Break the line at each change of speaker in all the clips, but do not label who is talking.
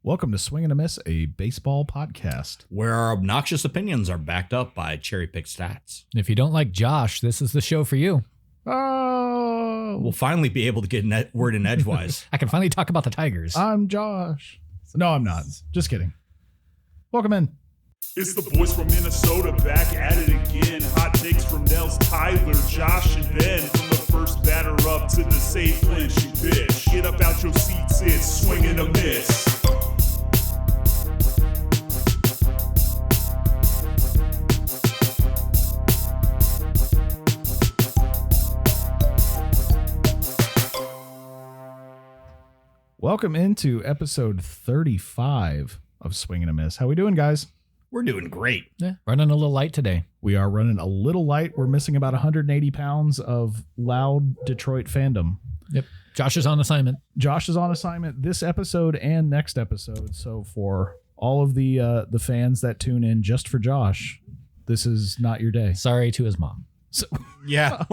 Welcome to Swing and a Miss, a baseball podcast.
Where our obnoxious opinions are backed up by cherry-picked stats.
If you don't like Josh, this is the show for you.
Oh,
We'll finally be able to get a word in edgewise.
I can finally talk about the Tigers.
I'm Josh. No, I'm not. Just kidding. Welcome in.
It's the boys from Minnesota back at it again. Hot takes from Nels, Tyler, Josh, and Ben. From the first batter up to the safe clinch, you bitch. Get up out your seats, it's Swing and a Miss.
Welcome into episode 35 of Swing and a Miss. How we doing, guys?
We're doing great.
Yeah, running a little light today.
We are running a little light. We're missing about 180 pounds of loud Detroit fandom.
Yep. Josh is on assignment.
Josh is on assignment this episode and next episode. So for all of the fans that tune in just for Josh, this is not your day.
Sorry to his mom.
So,
Yeah,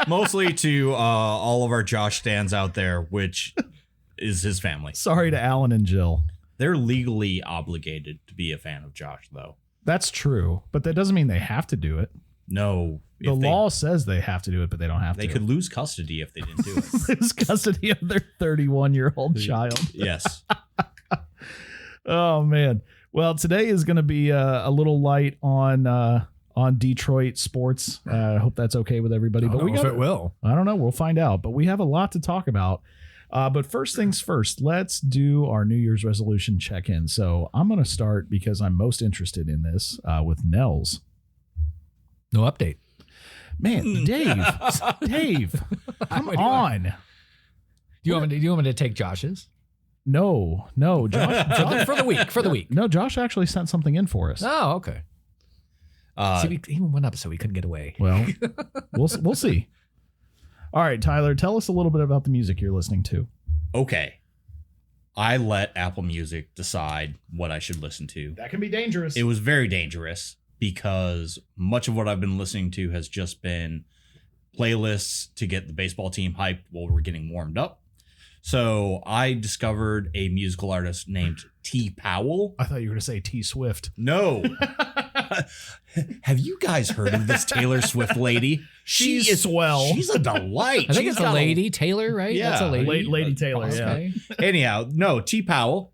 mostly to all of our Josh stands out there, which is his family.
sorry to Alan and Jill.
They're legally obligated to be a fan of Josh, though.
That's true, but that doesn't mean they have to do it.
No.
The law says they have to do it, but they don't have to.
They could lose custody if they didn't do it.
lose custody of their 31-year-old child.
Yes.
Oh, man. Well, today is going to be a little light on Detroit sports. I hope that's okay with everybody.
I don't know if it will.
I don't know. We'll find out. But we have a lot to talk about. But first things first, let's do our New Year's resolution check-in. So I'm going to start because I'm most interested in this with Nels.
No update.
Man, Dave, come on.
Do you want me to take Josh's?
No, Josh.
For the week.
No, Josh actually sent something in for us.
Oh, okay. See, even one episode we couldn't get away.
Well, we'll see. All right, Tyler, tell us a little bit about the music you're listening to.
Okay. I let Apple Music decide what I should listen to.
That can be dangerous.
It was very dangerous because much of what I've been listening to has just been playlists to get the baseball team hyped while we're getting warmed up. So I discovered a musical artist named T. Powell.
I thought you were going to say T. Swift.
No. Have you guys heard of this Taylor Swift lady?
She's swell.
She's a delight.
I think it's a lady, Taylor, right?
Yeah.
That's a lady.
Lady Taylor,
Okay.
Anyhow, no, T. Powell.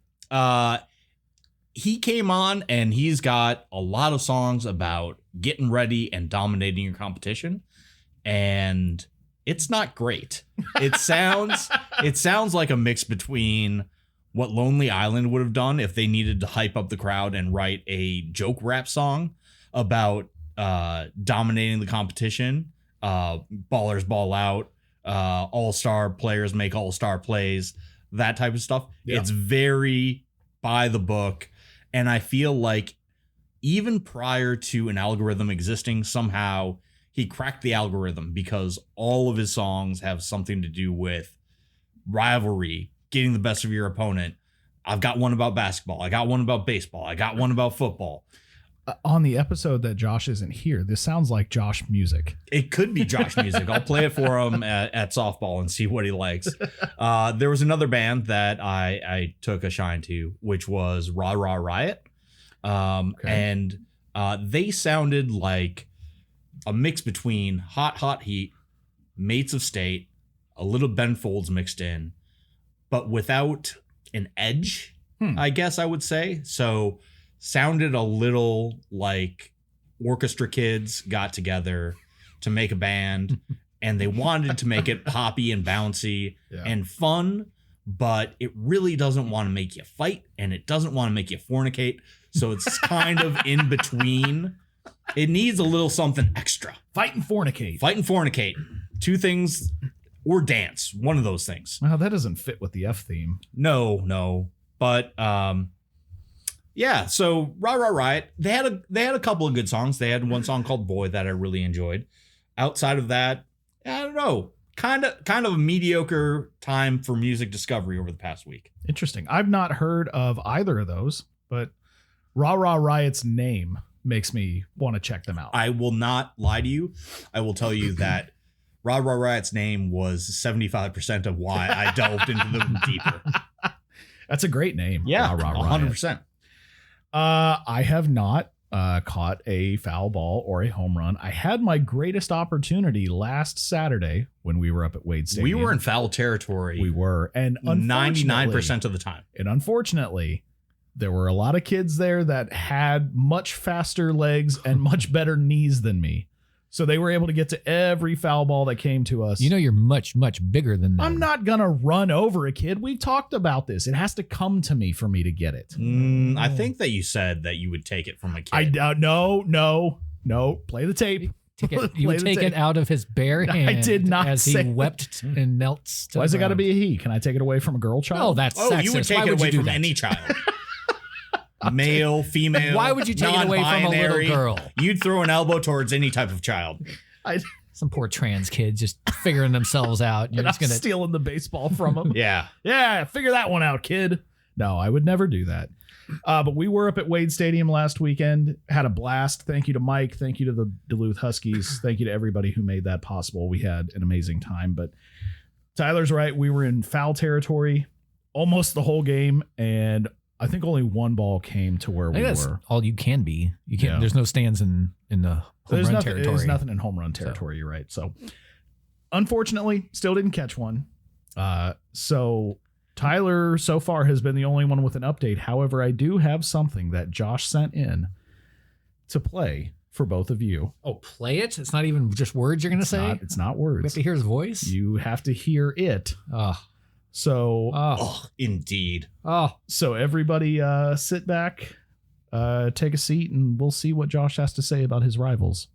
He came on and he's got a lot of songs about getting ready and dominating your competition. And it's not great. It sounds like a mix between what Lonely Island would have done if they needed to hype up the crowd and write a joke rap song about dominating the competition, ballers ball out, all-star players make all-star plays, that type of stuff. Yeah. It's very by the book. And I feel like even prior to an algorithm existing, somehow he cracked the algorithm because all of his songs have something to do with rivalry, getting the best of your opponent. I've got one about basketball. I got one about baseball. I got one about football.
On the episode that Josh isn't here, this sounds like Josh music.
It could be Josh music. I'll play it for him at softball and see what he likes. There was another band that I took a shine to, which was Rah Rah Riot. And they sounded like a mix between Hot Hot Heat, Mates of State, a little Ben Folds mixed in, but without an edge, I guess I would say. So sounded a little like orchestra kids got together to make a band and they wanted to make it poppy and bouncy and fun, but it really doesn't want to make you fight and it doesn't want to make you fornicate. So it's kind of in between. It needs a little something extra.
Fight and fornicate.
Fight and fornicate. Two things, or dance. One of those things.
Well, that doesn't fit with the F theme.
No. But yeah, so Rah Rah Riot, they had a couple of good songs. They had one song called Boy that I really enjoyed. Outside of that, I don't know. Kind of a mediocre time for music discovery over the past week.
Interesting. I've not heard of either of those, but Rah Rah Riot's name makes me want to check them out.
I will not lie to you. I will tell you that Rah Rah Riot's name was 75% of why I delved into them deeper.
That's a great name.
Yeah,
Rah, rah, Riot.
100%.
I have not caught a foul ball or a home run. I had my greatest opportunity last Saturday when we were up at Wade Stadium.
We were in foul territory.
We were. And
99% of the time.
And unfortunately, there were a lot of kids there that had much faster legs and much better knees than me. So they were able to get to every foul ball that came to us.
You know, you're much, much bigger than them.
I'm not going to run over a kid. We've talked about this. It has to come to me for me to get it.
I think that you said that you would take it from a kid.
No. Play the tape.
You would take it out of his bare hand.
I did not
as
say
he wept and knelt.
Why has it got to be a he? Can I take it away from a girl child?
Oh, that's sexist.
You would take
Why
it
would
away
you do
from
that?
any child. Male, female.
Why would you take it away from a little
non-binary.
girl?
You'd throw an elbow towards any type of child.
Some poor trans kid just figuring themselves out. You're
And
just
I'm
gonna
stealing the baseball from him.
Yeah.
Figure that one out, kid. No, I would never do that. But we were up at Wade Stadium last weekend, had a blast. Thank you to Mike. Thank you to the Duluth Huskies. Thank you to everybody who made that possible. We had an amazing time. But Tyler's right. We were in foul territory almost the whole game, and I think only one ball came to where we were.
All you can be. You can't.
Yeah.
There's no stands in the home run territory.
There's nothing in home run territory. You're right. So, unfortunately, still didn't catch one. So Tyler so far has been the only one with an update. However, I do have something that Josh sent in to play for both of you.
Oh, play it? It's not even just words you're going to say?
It's not
We
words.
have to hear his voice?
You have to hear it.
Oh.
So,
Oh, indeed.
Oh.
so everybody sit back, take a seat, and we'll see what Josh has to say about his rivals.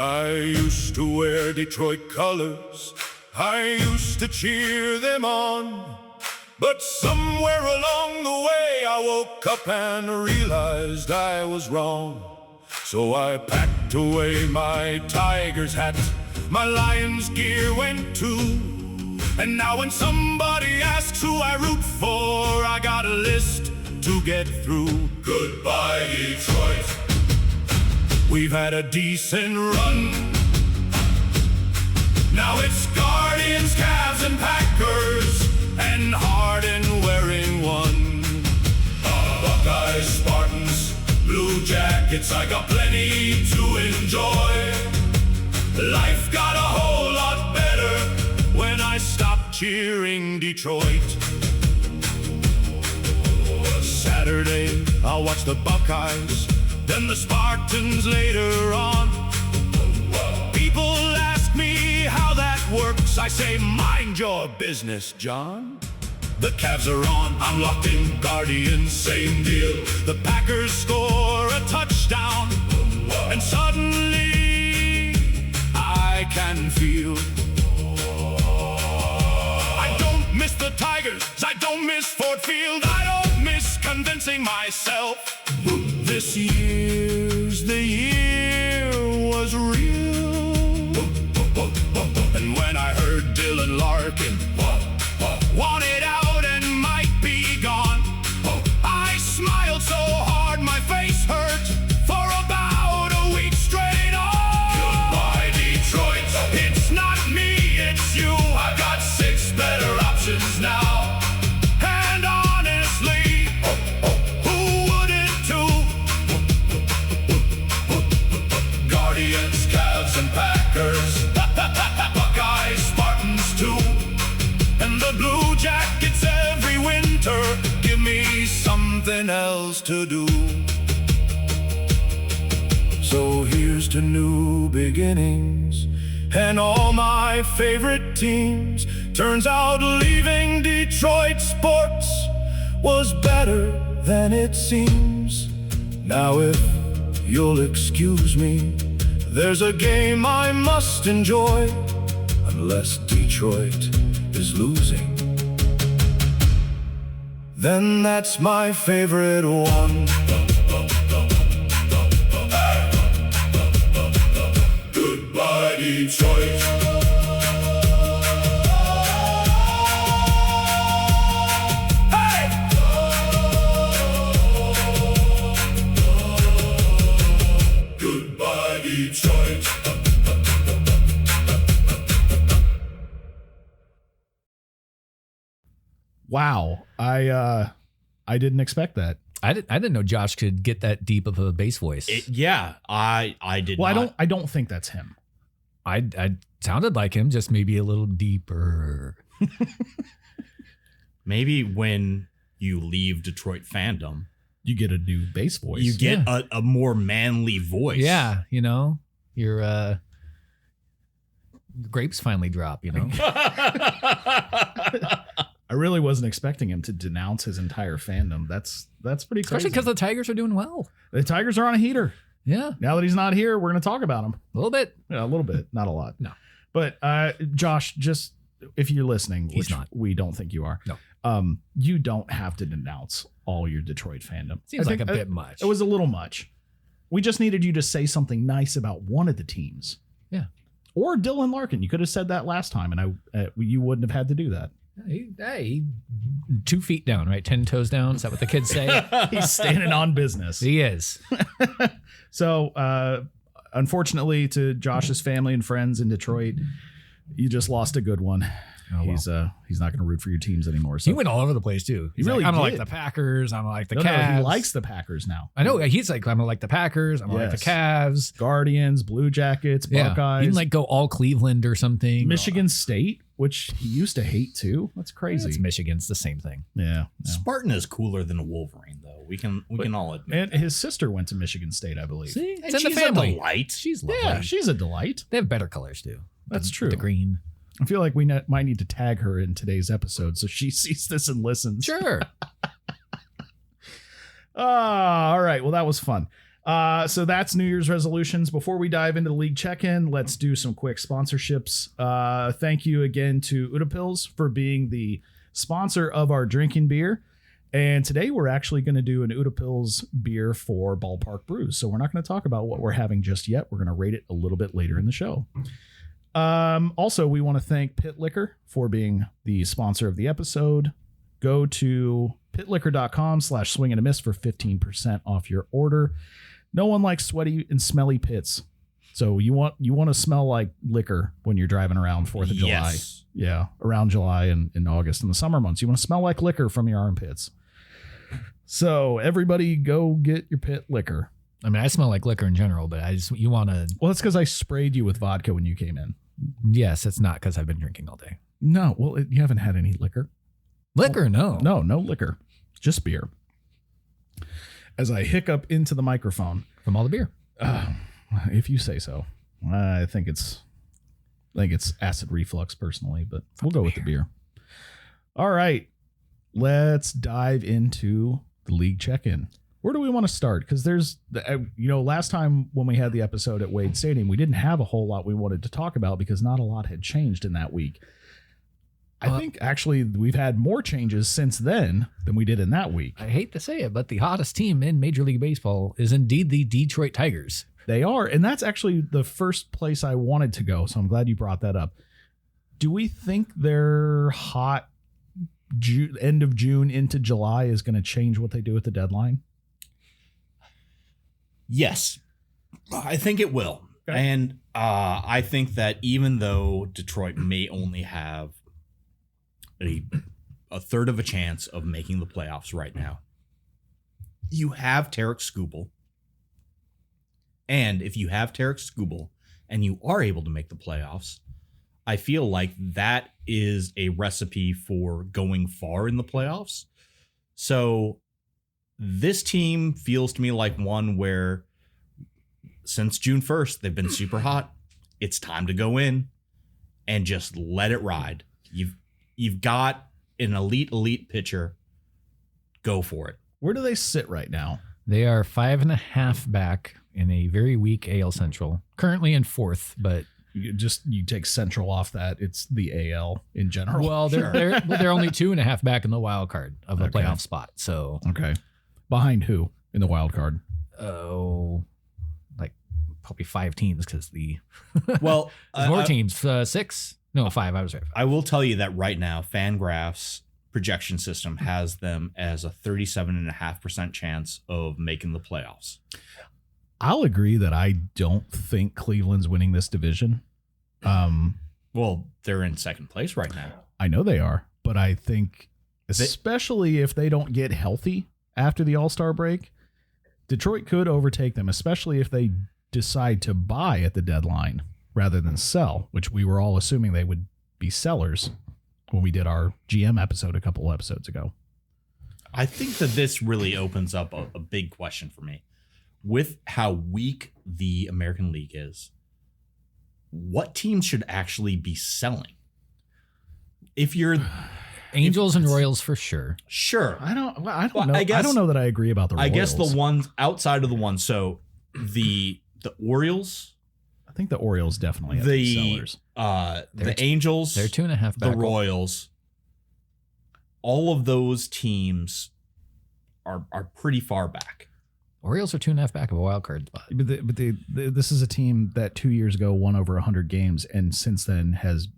I used to wear Detroit colors. I used to cheer them on. But somewhere along the way I woke up and realized I was wrong. So I packed away my Tigers hat, my Lions gear went too. And now when somebody asks who I root for, I got a list to get through. Goodbye, Detroit. We've had a decent run. Now it's Guardians, Cavs, and Packers, and Harden wearing one. Buckeyes, Spartans, Blue Jackets, I got plenty to enjoy. Life got a whole lot better when I stopped cheering Detroit. Saturday, I'll watch the Buckeyes, then the Spartans later on. People ask me how that works. I say, mind your business, John. The Cavs are on, I'm locked in. Guardians, same deal. The Packers score a touchdown, and suddenly I can feel. I don't miss the Tigers, I don't miss Ford Field, I don't miss convincing myself this year's the year was real. And when I heard Dylan Larkin wanted out and might be gone, I smiled so hard my face hurt for about a week straight on. Goodbye, Detroit. It's not me, it's you. I've got 6 better options now. And honestly, who wouldn't too? Guardians, Cavs, and Packers, Buckeyes, Spartans too. And the Blue Jackets every winter give me something else to do. So here's to new beginnings and all my favorite teams. Turns out leaving Detroit sports was better than it seems. Now if you'll excuse me, there's a game I must enjoy, unless Detroit is losing. Then that's my favorite one. Goodbye, Detroit.
Wow. I didn't expect that.
I didn't know Josh could get that deep of a bass voice.
I did.
Well,
not.
I don't think that's him.
I sounded like him, just maybe a little deeper.
Maybe when you leave Detroit fandom,
You get a new bass voice.
you get a more manly voice.
Yeah, your grapes finally drop.
I really wasn't expecting him to denounce his entire fandom. That's pretty crazy.
Especially because the Tigers are doing well.
The Tigers are on a heater.
Yeah,
Now that he's not here, we're going to talk about him.
a little bit.
Yeah, a little bit, not a lot.
No.
But Josh, just if you're listening,
He's
which
not.
we don't think you are.
No.
You don't have to denounce all your Detroit fandom.
Seems
I
like
think
a bit much.
It was a little much. We just needed you to say something nice about one of the teams.
Yeah.
Or Dylan Larkin. You could have said that last time, and you wouldn't have had to do that.
Hey, 2 feet down, right? 10 toes down. Is that what the kids say?
He's standing on business.
He is.
So, unfortunately, to Josh's family and friends in Detroit, you just lost a good one.
Oh, well.
He's not going to root for your teams anymore. So
He went all over the place too. He's
really
like, I'm gonna
did.
like the Packers. I'm gonna like the
no,
Cavs.
he likes the Packers now.
I know. He's like, I'm gonna like the Packers. I'm gonna like the Cavs.
Guardians, Blue Jackets, Buckeyes.
He can like go all Cleveland or something.
Michigan State, which he used to hate too. That's crazy.
It's Michigan's the same thing.
Yeah.
Spartan is cooler than a Wolverine, though. We can all admit.
And his sister went to Michigan State, I believe.
See,
And
it's in the
she's a
family.
delight.
She's lovely.
Yeah, she's a delight.
They have better colors too.
That's true.
The green.
I feel like we might need to tag her in today's episode so she sees this and listens.
Sure.
All right. Well, that was fun. So that's New Year's resolutions. Before we dive into the league check-in, let's do some quick sponsorships. Thank you again to Udapils for being the sponsor of our drinking beer. And today we're actually going to do an Udapils beer for Ballpark Brews. So we're not going to talk about what we're having just yet. We're going to rate it a little bit later in the show. Also, we want to thank Pit Liquor for being the sponsor of the episode. Go to pitliquor.com/swingandamiss for 15% off your order. No one likes sweaty and smelly pits. So you want to smell like liquor when you're driving around 4th of July.
Yes.
Yeah, around July and in August in the summer months. You want to smell like liquor from your armpits. So everybody go get your Pit Liquor.
I mean, I smell like liquor in general, but you want to.
Well, that's because I sprayed you with vodka when you came in.
Yes, it's not because I've been drinking all day.
No, well, you haven't had any liquor.
Liquor, no.
No liquor, just beer. As I hiccup into the microphone,
From all the beer.
if you say so. I think it's acid reflux personally, but we'll go with the beer. All right, let's dive into the league check-in. Where do we want to start? Because there's, last time when we had the episode at Wade Stadium, we didn't have a whole lot we wanted to talk about because not a lot had changed in that week. I think actually we've had more changes since then than we did in that week.
I hate to say it, but the hottest team in Major League Baseball is indeed the Detroit Tigers.
They are, and that's actually the first place I wanted to go, so I'm glad you brought that up. Do we think their hot end of June into July is going to change what they do at the deadline?
Yes, I think it will.
Okay.
And I think that even though Detroit may only have a third of a chance of making the playoffs right now, you have Tarek Skubal. And if you have Tarek Skubal and you are able to make the playoffs, I feel like that is a recipe for going far in the playoffs. So this team feels to me like one where since June 1st, they've been super hot. It's time to go in and just let it ride. You've got an elite pitcher. Go for it.
Where do they sit right now?
They are 5.5 back in a very weak AL Central. Currently in 4th, but
You take Central off that. It's the AL in general.
well, they're only 2.5 back in the wild card of a
Okay.
playoff spot. So
Okay. Behind who in the wild card?
like probably 5 teams because the
Well,
more teams. 6? No, 5. I was right.
I will tell you that right now, Fangraphs projection system has them as a 37.5% chance of making the playoffs.
I'll agree that I don't think Cleveland's winning this division.
Well, they're in second place right now.
I know they are, but I think especially if they don't get healthy after the All-Star break. Detroit could overtake them, especially if they decide to buy at the deadline rather than sell, which we were all assuming they would be sellers when we did our GM episode a couple episodes ago.
I think that this really opens up a big question for me. With how weak the American League is, what teams should actually be selling? If you're
Angels and Royals for sure.
Sure.
I don't know. I
guess-
don't know that I agree about the Royals.
I guess the ones outside of the ones. So the Orioles,
I think the Orioles definitely have the sellers.
The Angels,
They're 2.5 back.
the Royals, all of those teams are pretty far back.
Orioles are 2.5 back of a wild card spot.
But this is a team that 2 years ago won over 100 games and since then has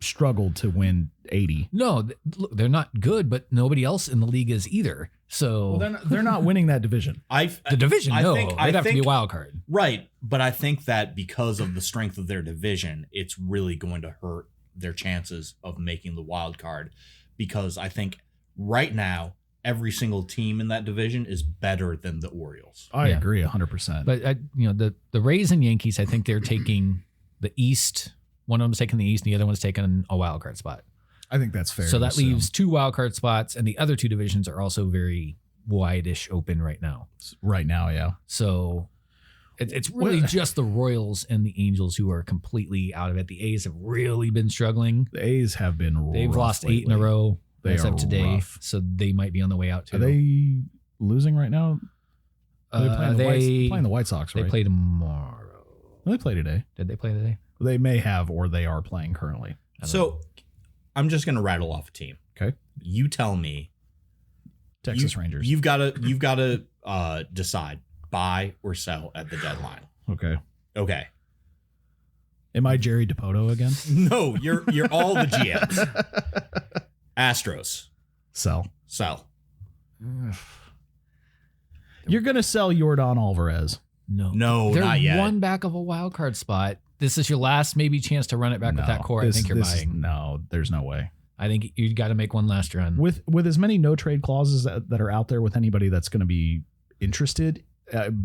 struggled to win 80.
No, look, they're not good, but nobody else in the league is either. So
They're not winning that division.
the division,
I
no,
think-
they'd have to be a wild card.
Right. But I think that because of the strength of their division, it's really going to hurt their chances of making the wild card, because I think right now every single team in that division is better than the Orioles.
I
Yeah.
agree 100%.
But the Rays and Yankees, I think they're taking the East. One of them's taking the East, and the other one's taking a wild card spot.
I think that's fair.
So
to
that
assume.
leaves 2 wild card spots, and the other 2 divisions are also very wide-ish open right now.
right now, yeah.
So it's really just the Royals and the Angels who are completely out of it. The A's have really been struggling.
The A's have been
They've
rough
lost 8 in
lately.
a row
They
as
are
of today,
rough.
so they might be on the way out too.
Are they losing right now? They're playing the White Sox, right?
They play tomorrow.
They play today.
Did they play today?
They may have, or they are playing currently.
I don't know.
So I'm just going to rattle off a team.
Okay.
You tell me.
Texas Rangers.
You've got to decide buy or sell at the deadline.
Okay.
Okay.
Am I Jerry Dipoto again?
No, you're all the GMs. Astros,
Sell.
sell.
You're going to sell Yordan Alvarez.
No,
They're
not yet.
1 back of a wild card spot. This is your last maybe chance to run it back with that core. I think you're buying.
No, there's no way.
I think you got to make one last run.
With as many no trade clauses that are out there with anybody that's going to be interested,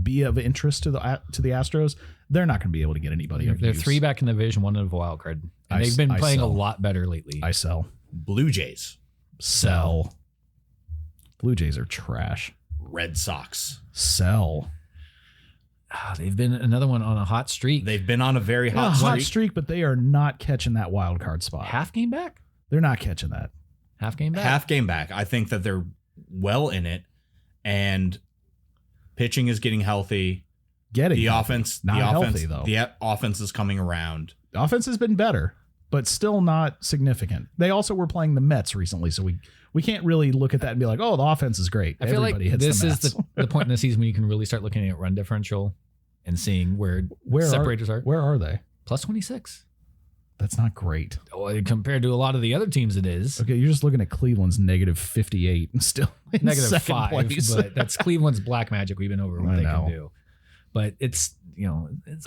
be of interest to the Astros, they're not going to be able to get anybody.
They're 3 back in the division, 1 of a wild card. And they've been playing a lot better lately.
I sell.
Blue Jays,
Sell. Blue Jays are trash.
Red Sox.
Sell.
They've been another one on a hot streak.
They've been on a very
Yeah,
hot streak.
but they are not catching that wild card spot.
Half game back?
They're not catching that.
Half game back?
Half game back. I think that they're well in it, and pitching is getting healthy.
Getting
The
healthy.
offense,
Not
the
healthy,
offense,
though.
the offense is coming around.
The offense has been better, but still not significant. They also were playing the Mets recently, so we can't really look at that and be like, oh, the offense is great.
I feel
Everybody
like
hits
this
the
is
Mets.
the point in the season when you can really start looking at run differential and seeing where separators are.
Where are they?
Plus 26.
That's not great.
Oh, compared to a lot of the other teams, it is.
Okay, you're just looking at Cleveland's negative 58 and still in
Negative
second
5,
place.
but that's Cleveland's black magic. We've been over what
I
they
know.
can do. But it's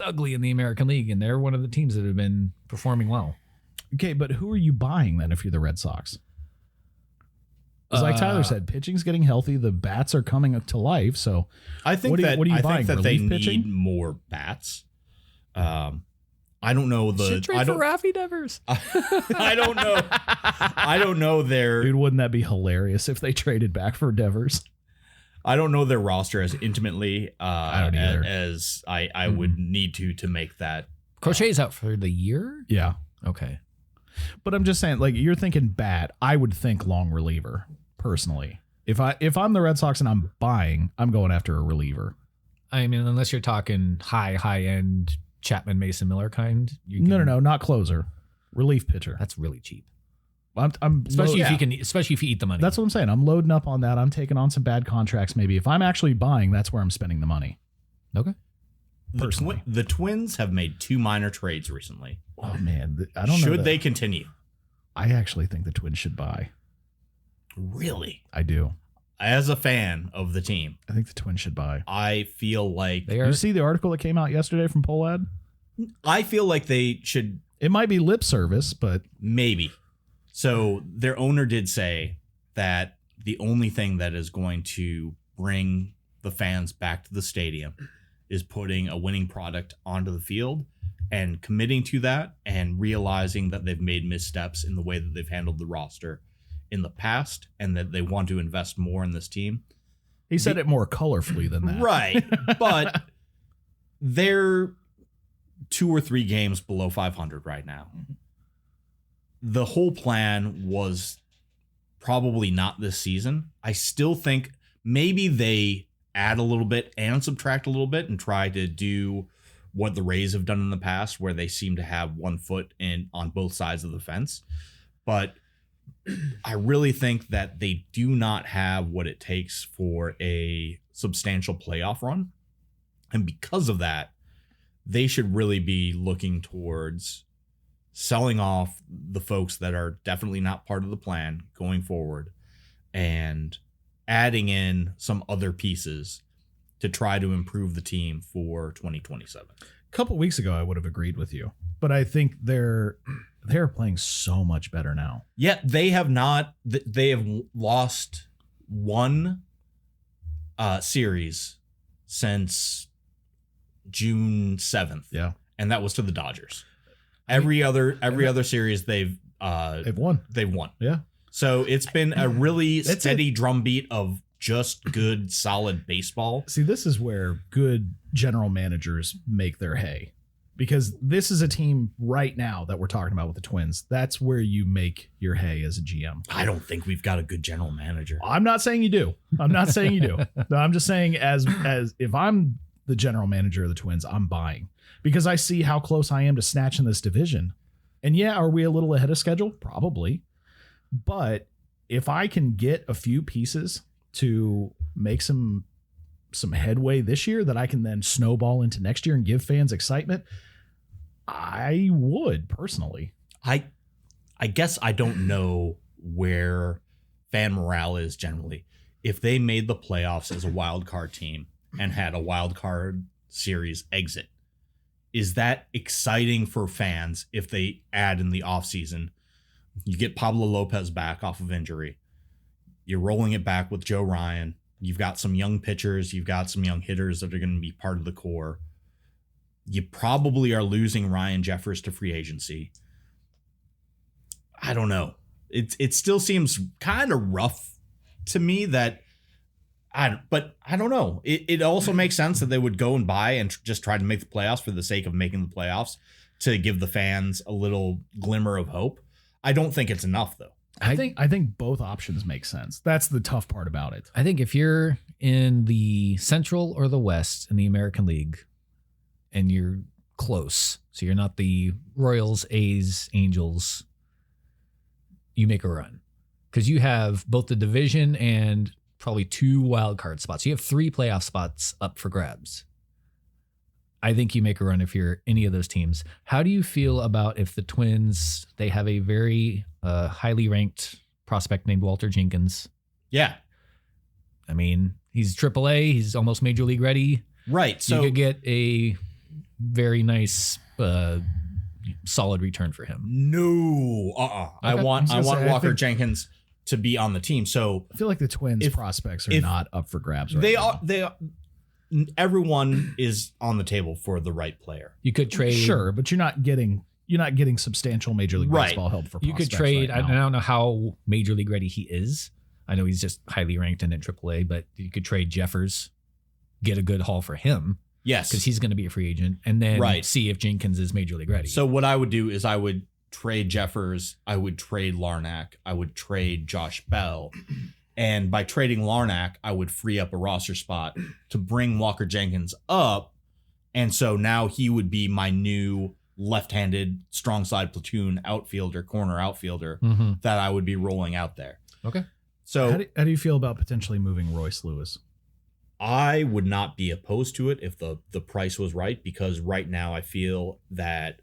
ugly in the American League, and they're one of the teams that have been performing well.
Okay, but who are you buying then if you're the Red Sox? 'Cause like Tyler said, pitching's getting healthy. The bats are coming to life. So
I think
What are you-
that
what are you
I
buying,
think that they
relief pitching?
need more bats. I don't know
Should trade for Raffy Devers.
I don't know. I don't know their.
dude, wouldn't that be hilarious if they traded back for Devers?
I don't know their roster as intimately
I don't either.
as I would need to make that.
Crochet's out for the year?
Yeah.
Okay.
But I'm just saying, like, you're thinking bat. I would think long reliever, personally. If I'm the Red Sox and I'm buying, I'm going after a reliever.
I mean, unless you're talking high end Chapman, Mason Miller kind.
No, not closer. Relief pitcher.
That's really cheap.
I'm
Especially if you eat the money.
That's what I'm saying. I'm loading up on that. I'm taking on some bad contracts. Maybe if I'm actually buying, that's where I'm spending the money.
okay.
Personally.
The Twins have made 2 minor trades recently.
Oh man, I don't know.
Should they continue?
I actually think the Twins should buy.
Really?
I do.
As a fan of the team,
I think the Twins should buy.
I feel like
They
Did
are.
you see the article that came out yesterday from Polad?
they should
It might be lip service, but
maybe. So their owner did say that the only thing that is going to bring the fans back to the stadium is putting a winning product onto the field and committing to that and realizing that they've made missteps in the way that they've handled the roster in the past and that they want to invest more in this team.
He said it more colorfully than that.
Right. But they're 2 or 3 games below 500 right now. The whole plan was probably not this season. I still think maybe they add a little bit and subtract a little bit and try to do what the Rays have done in the past, where they seem to have one foot in on both sides of the fence. But I really think that they do not have what it takes for a substantial playoff run. And because of that, they should really be looking towards selling off the folks that are definitely not part of the plan going forward and adding in some other pieces to try to improve the team for 2027.
A couple weeks ago, I would have agreed with you, but I think they're playing so much better now.
Yet they have not. They have lost one series since June 7th.
Yeah,
and that was to the Dodgers. Every other series they've
won.
They've won.
Yeah.
So it's been a really steady drumbeat of just good, solid baseball.
See, this is where good general managers make their hay, because this is a team right now that we're talking about with the Twins. That's where you make your hay as a GM.
I don't think we've got a good general manager.
I'm not saying you do. I'm not saying you do. No, I'm just saying as if I'm the general manager of the Twins, I'm buying, because I see how close I am to snatching this division. And yeah, are we a little ahead of schedule? Probably. But if I can get a few pieces to make some headway this year that I can then snowball into next year and give fans excitement, I would personally.
I guess I don't know where fan morale is generally. If they made the playoffs as a wild card team and had a wild card series exit, is that exciting for fans if they add in the offseason? You get Pablo Lopez back off of injury. You're rolling it back with Joe Ryan. You've got some young pitchers. You've got some young hitters that are going to be part of the core. You probably are losing Ryan Jeffers to free agency. I don't know. It still seems kind of rough to me but I don't know. It also makes sense that they would go and buy and just try to make the playoffs for the sake of making the playoffs to give the fans a little glimmer of hope. I don't think it's enough, though.
I think both options make sense. That's the tough part about it.
I think if you're in the Central or the West in the American League and you're close, so you're not the Royals, A's, Angels, you make a run, because you have both the division and probably 2 wild card spots. You have 3 playoff spots up for grabs. I think you make a run if you're any of those teams. How do you feel about if the Twins, they have a very highly ranked prospect named Walter Jenkins?
Yeah.
I mean, he's AAA. He's almost major league ready.
Right. So
you could get a very nice, solid return for him.
No. I want Walker Jenkins to be on the team. So
I feel like the Twins prospects are not up for grabs right now.
They are. Everyone is on the table for the right player.
You could trade,
sure, but you're not getting substantial Major League Baseball help for prospects.
You could trade.
Right now.
I don't know how Major League ready he is. I know he's just highly ranked and in AAA, but you could trade Jeffers, get a good haul for him.
Yes,
because he's going to be a free agent, and then see if Jenkins is Major League ready.
So what I would do is I would trade Jeffers, I would trade Larnach, I would trade Josh Bell. And by trading Larnach, I would free up a roster spot to bring Walker Jenkins up. And so now he would be my new left-handed strong side platoon outfielder, corner outfielder that I would be rolling out there.
Okay.
So
how do you feel about potentially moving Royce Lewis?
I would not be opposed to it if the price was right, because right now I feel that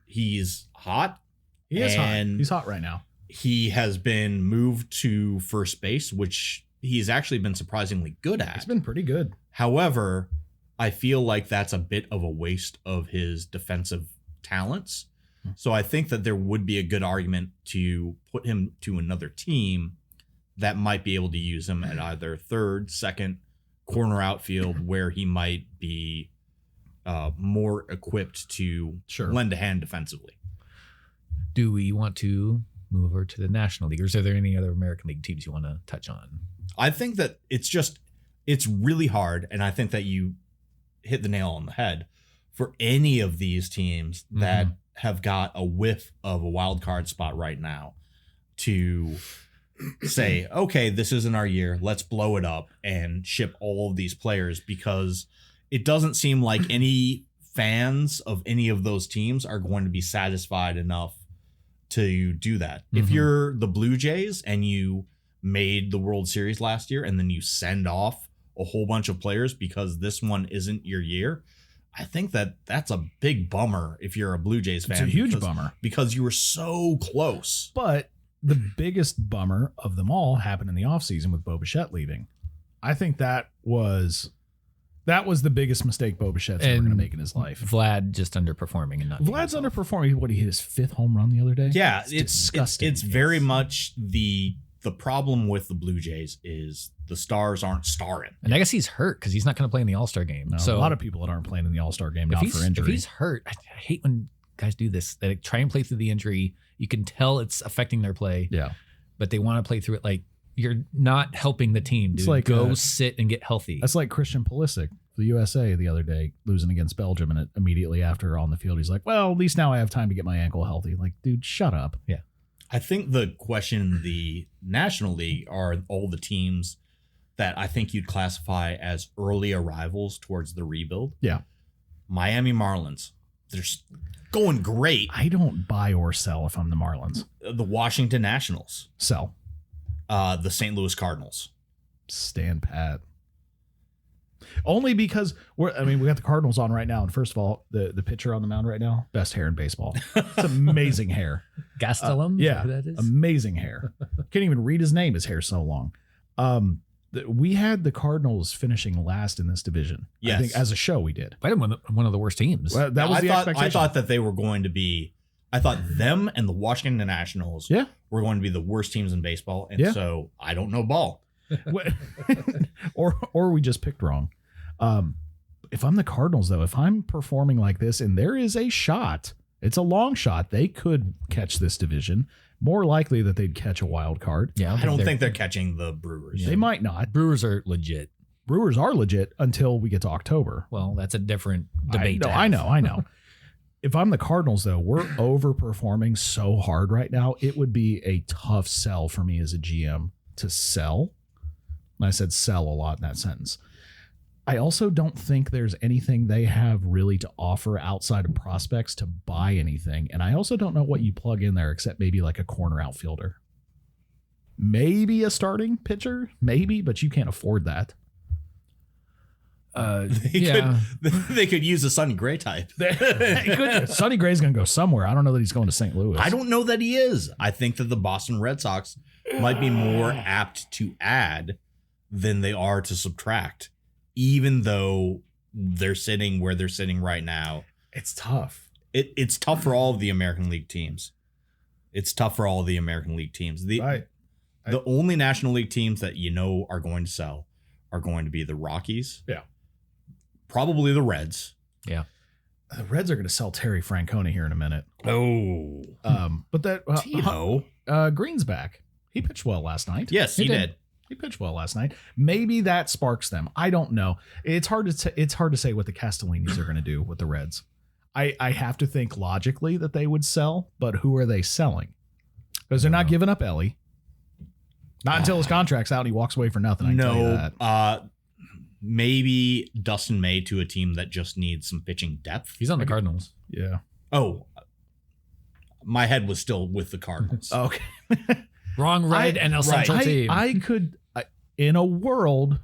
he's hot.
He is hot. He's hot right now.
He has been moved to first base, which he's actually been surprisingly good at.
He's been pretty good.
However, I feel like that's a bit of a waste of his defensive talents. So I think that there would be a good argument to put him to another team that might be able to use him at either third, second, corner outfield, where he might be more equipped to lend a hand defensively.
Do we want to move over to the National League, or is there any other American League teams you want to touch on?
I think that it's really hard, and I think that you hit the nail on the head for any of these teams that have got a whiff of a wild card spot right now to say, okay, this isn't our year. Let's blow it up and ship all of these players, because it doesn't seem like any fans of any of those teams are going to be satisfied enough to do that. If you're the Blue Jays and you made the World Series last year and then you send off a whole bunch of players because this one isn't your year, I think that that's a big bummer if you're a Blue Jays fan.
It's a huge bummer.
Because you were so close.
But the biggest bummer of them all happened in the offseason with Bo Bichette leaving. I think that was the biggest mistake Bo Bichette's ever going to make in his life.
Vlad just underperforming and not.
Vlad's underperforming. What, he hit his 5th home run the other day?
Yeah,
it's disgusting.
It's very much the problem with the Blue Jays is the stars aren't starring.
And I guess he's hurt because he's not going to play in the All-Star game.
No,
so
a lot of people that aren't playing in the All-Star game, not for injury.
If he's hurt, I hate when guys do this. They try and play through the injury. You can tell it's affecting their play.
Yeah.
But they want to play through it like you're not helping the team, dude.
It's like
go sit and get healthy.
That's like Christian Pulisic, the USA, the other day, losing against Belgium, and immediately after on the field, he's like, well, at least now I have time to get my ankle healthy. Like, dude, shut up.
Yeah.
I think the question in the National League are all the teams that I think you'd classify as early arrivals towards the rebuild.
Yeah.
Miami Marlins. They're going great.
I don't buy or sell if I'm the Marlins.
The Washington Nationals.
Sell.
The St. Louis Cardinals.
Stand pat. Only because we got the Cardinals on right now, and first of all, the pitcher on the mound right now, best hair in baseball. It's amazing hair.
Gastelum?
Yeah,
Who that is?
amazing hair. Can't even read his name. His hair's so long. We had the Cardinals finishing last in this division.
Yes.
I think as a show we did.
Might have been one of the worst teams.
Well, that was the expectation.
I thought that they were going to be. I thought them and the Washington Nationals were going to be the worst teams in baseball, and so I don't know ball.
or we just picked wrong. If I'm the Cardinals, though, if I'm performing like this, and there is a shot, it's a long shot, they could catch this division. More likely that they'd catch a wild card.
Yeah,
I don't think they're catching the Brewers.
They might not.
Brewers are legit.
Brewers are legit until we get to October.
Well, that's a different debate.
I know. If I'm the Cardinals, though, we're overperforming so hard right now. It would be a tough sell for me as a GM to sell. And I said sell a lot in that sentence. I also don't think there's anything they have really to offer outside of prospects to buy anything. And I also don't know what you plug in there except maybe like a corner outfielder. Maybe a starting pitcher, maybe, but you can't afford that.
They could use a Sonny Gray type.
Sonny Gray's going to go somewhere. I don't know that he's going to St. Louis.
I don't know that he is. I think that the Boston Red Sox might be more apt to add than they are to subtract, even though they're sitting where they're sitting right now.
It's tough.
It's tough for all of the American League teams. The only National League teams that are going to sell are going to be the Rockies.
Yeah.
Probably the Reds.
Yeah.
The Reds are going to sell Terry Francona here in a minute.
Oh.
But that
Tito.
Green's back. He pitched well last night.
Yes, he did.
He pitched well last night. Maybe that sparks them. I don't know. It's hard to say what the Castellinis are going to do with the Reds. I have to think logically that they would sell, but who are they selling? Because they're not giving up Ellie. Not until his contract's out and he walks away for nothing. I can tell you that.
Maybe Dustin May to a team that just needs some pitching depth.
He's on the Cardinals.
Yeah.
Oh, my head was still with the Cardinals.
Okay.
Wrong red NL Central team.
I could, in a world,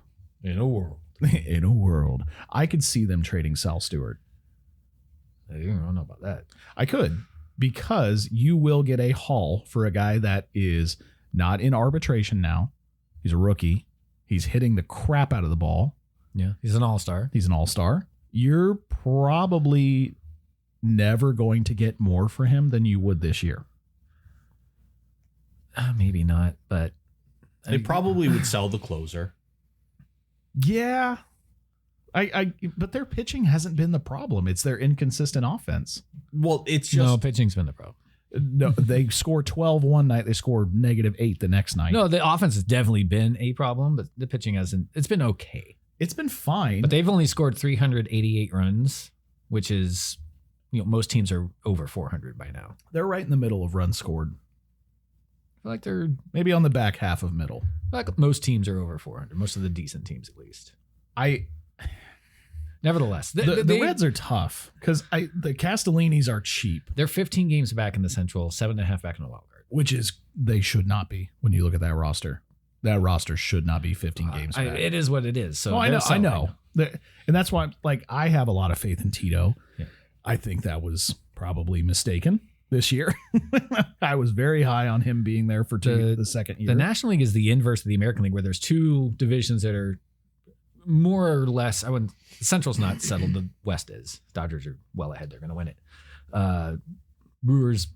I could see them trading Sal Stewart.
I don't know about that.
I could, because you will get a haul for a guy that is not in arbitration now. He's a rookie. He's hitting the crap out of the ball.
Yeah, he's an all-star.
You're probably never going to get more for him than you would this year.
Maybe not, but
They probably would sell the closer.
Yeah. But their pitching hasn't been the problem. It's their inconsistent offense.
Well, it's just
No, pitching's been the problem.
No, they scored 12 one night. They scored -8 the next night.
No, the offense has definitely been a problem, but the pitching hasn't. It's been okay.
It's been fine.
But they've only scored 388 runs, which is, most teams are over 400 by now.
They're right in the middle of runs scored.
I feel like they're
Maybe on the back half of middle.
like most teams are over 400. Most of the decent teams, at least. Nevertheless,
The Reds are tough because the Castellinis are cheap,
they're 15 games back in the Central, 7.5 back in the wild card.
which is they should not be when you look at that roster. That roster should not be 15 games back.
It is what it is. So
No, I know. And that's why I have a lot of faith in Tito.
Yeah.
I think that was probably mistaken this year. I was very high on him being there for the second year.
The National League is the inverse of the American League, where there's two divisions that are more or less. The Central's not settled. The West is. Dodgers are well ahead. They're going to win it. Brewers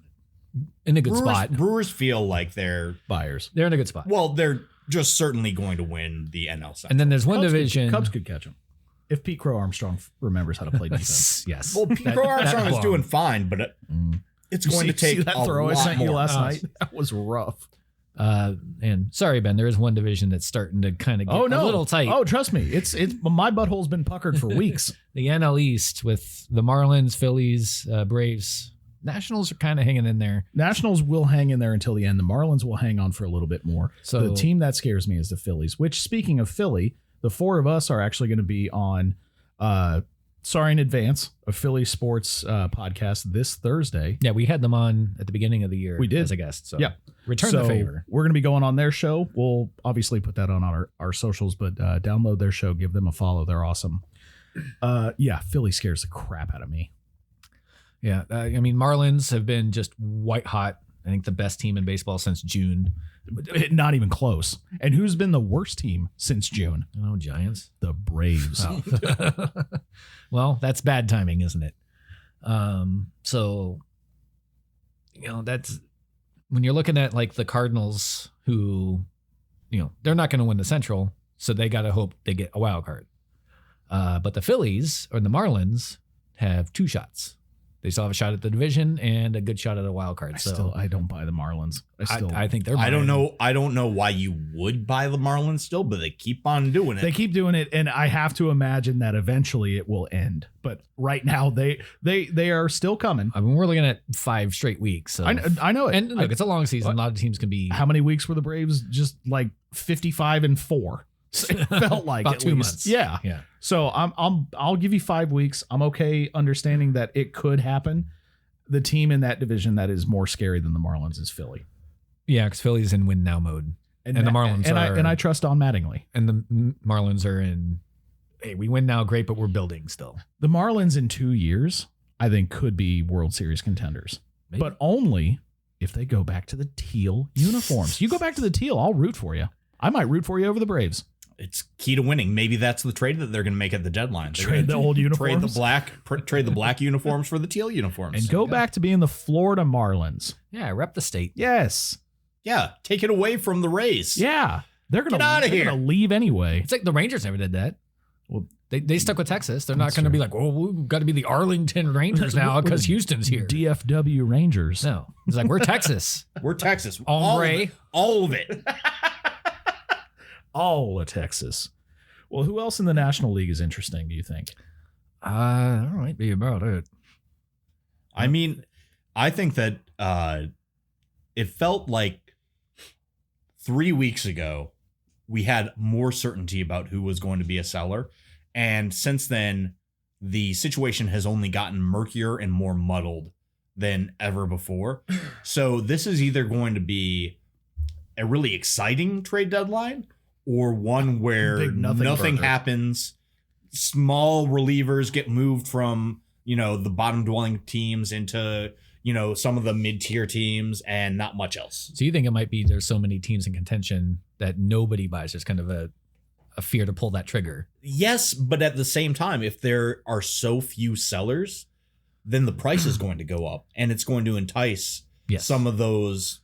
in a good spot.
Brewers feel like they're
Buyers.
They're in a good spot.
well, they're just certainly going to win the NL Central.
And then there's one
Cubs
division.
Cubs could catch him if Pete Crow Armstrong remembers how to play defense.
Yes.
well, Pete Crow Armstrong is doing fine, but it's going to take
that
a
throw I
lot
sent you
more.
last night. That was rough.
And sorry, Ben, there is one division that's starting to kind of get
Oh no,
a little tight.
Oh, trust me, it's my butthole's been puckered for weeks.
The NL East with the Marlins, Phillies, Braves, Nationals are kind of hanging in there.
Nationals will hang in there until the end. The Marlins will hang on for a little bit more.
So
the team that scares me is the Phillies, which, speaking of Philly, the four of us are actually going to be on Sorry in Advance, a Philly sports podcast this Thursday.
Yeah, we had them on at the beginning of the year.
We did.
As a guest. So
Yeah.
return
So
the favor.
we're going to be going on their show. We'll obviously put that on our socials, but download their show, give them a follow. They're awesome. Yeah, Philly scares the crap out of me.
Yeah. Marlins have been just white hot. I think the best team in baseball since June.
Not even close. And who's been the worst team since June?
Oh, Giants.
The Braves.
Oh. Well, that's bad timing, isn't it? So, that's when you're looking at like the Cardinals, who, they're not going to win the Central, so they got to hope they get a wild card. But the Phillies or the Marlins have two shots. They still have a shot at the division and a good shot at a wild card.
I don't buy the Marlins.
I think they're.
I don't know why you would buy the Marlins still, but they keep on doing it.
They keep doing it, and I have to imagine that eventually it will end. But right now, they are still coming.
We're looking at 5 straight weeks. So.
I know it.
And look, it's a long season. A lot of teams can be.
How many weeks were the Braves? Just like 55-4. It felt like
about
at
2
least.
months.
Yeah.
Yeah.
So I'll give you 5 weeks. I'm okay understanding that it could happen. The team in that division that is more scary than the Marlins is Philly.
Yeah, because Philly's in win now mode, and the Marlins
I trust Don Mattingly.
And the Marlins are in. Hey, we win now, great, but we're building still.
The Marlins in 2 years, I think, could be World Series contenders,
Maybe.
but only if they go back to the teal uniforms. You go back to the teal, I'll root for you. I might root for you over the Braves.
It's key to winning. Maybe that's the trade that they're going to make at the deadline. They're
Trade the
gonna
old
trade
uniforms.
trade the black uniforms for the teal uniforms.
And go back to being the Florida Marlins.
Yeah, rep the state.
Yes.
Yeah, take it away from the Rays.
Yeah. They're
Get outta here.
going to leave anyway.
It's like the Rangers never did that.
Well,
they stuck with Texas. They're not
that's
going to be
true.
like, oh, we've got to be the Arlington Rangers now because Houston's here.
DFW Rangers.
No, it's like we're Texas.
We're Texas.
Hombre.
All of it.
All of Texas. Well, who else in the National League is interesting, do you think?
That might be about it.
I mean, I think that it felt like 3 weeks ago we had more certainty about who was going to be a seller. And since then, the situation has only gotten murkier and more muddled than ever before. So this is either going to be a really exciting trade deadline or one where
Big nothing burger.
happens. Small relievers get moved from, the bottom dwelling teams into, some of the mid-tier teams and not much else.
So you think it might be there's so many teams in contention that nobody buys? There's kind of a fear to pull that trigger.
Yes, but at the same time, if there are so few sellers, then the price is going to go up and it's going to entice
Yes.
some of those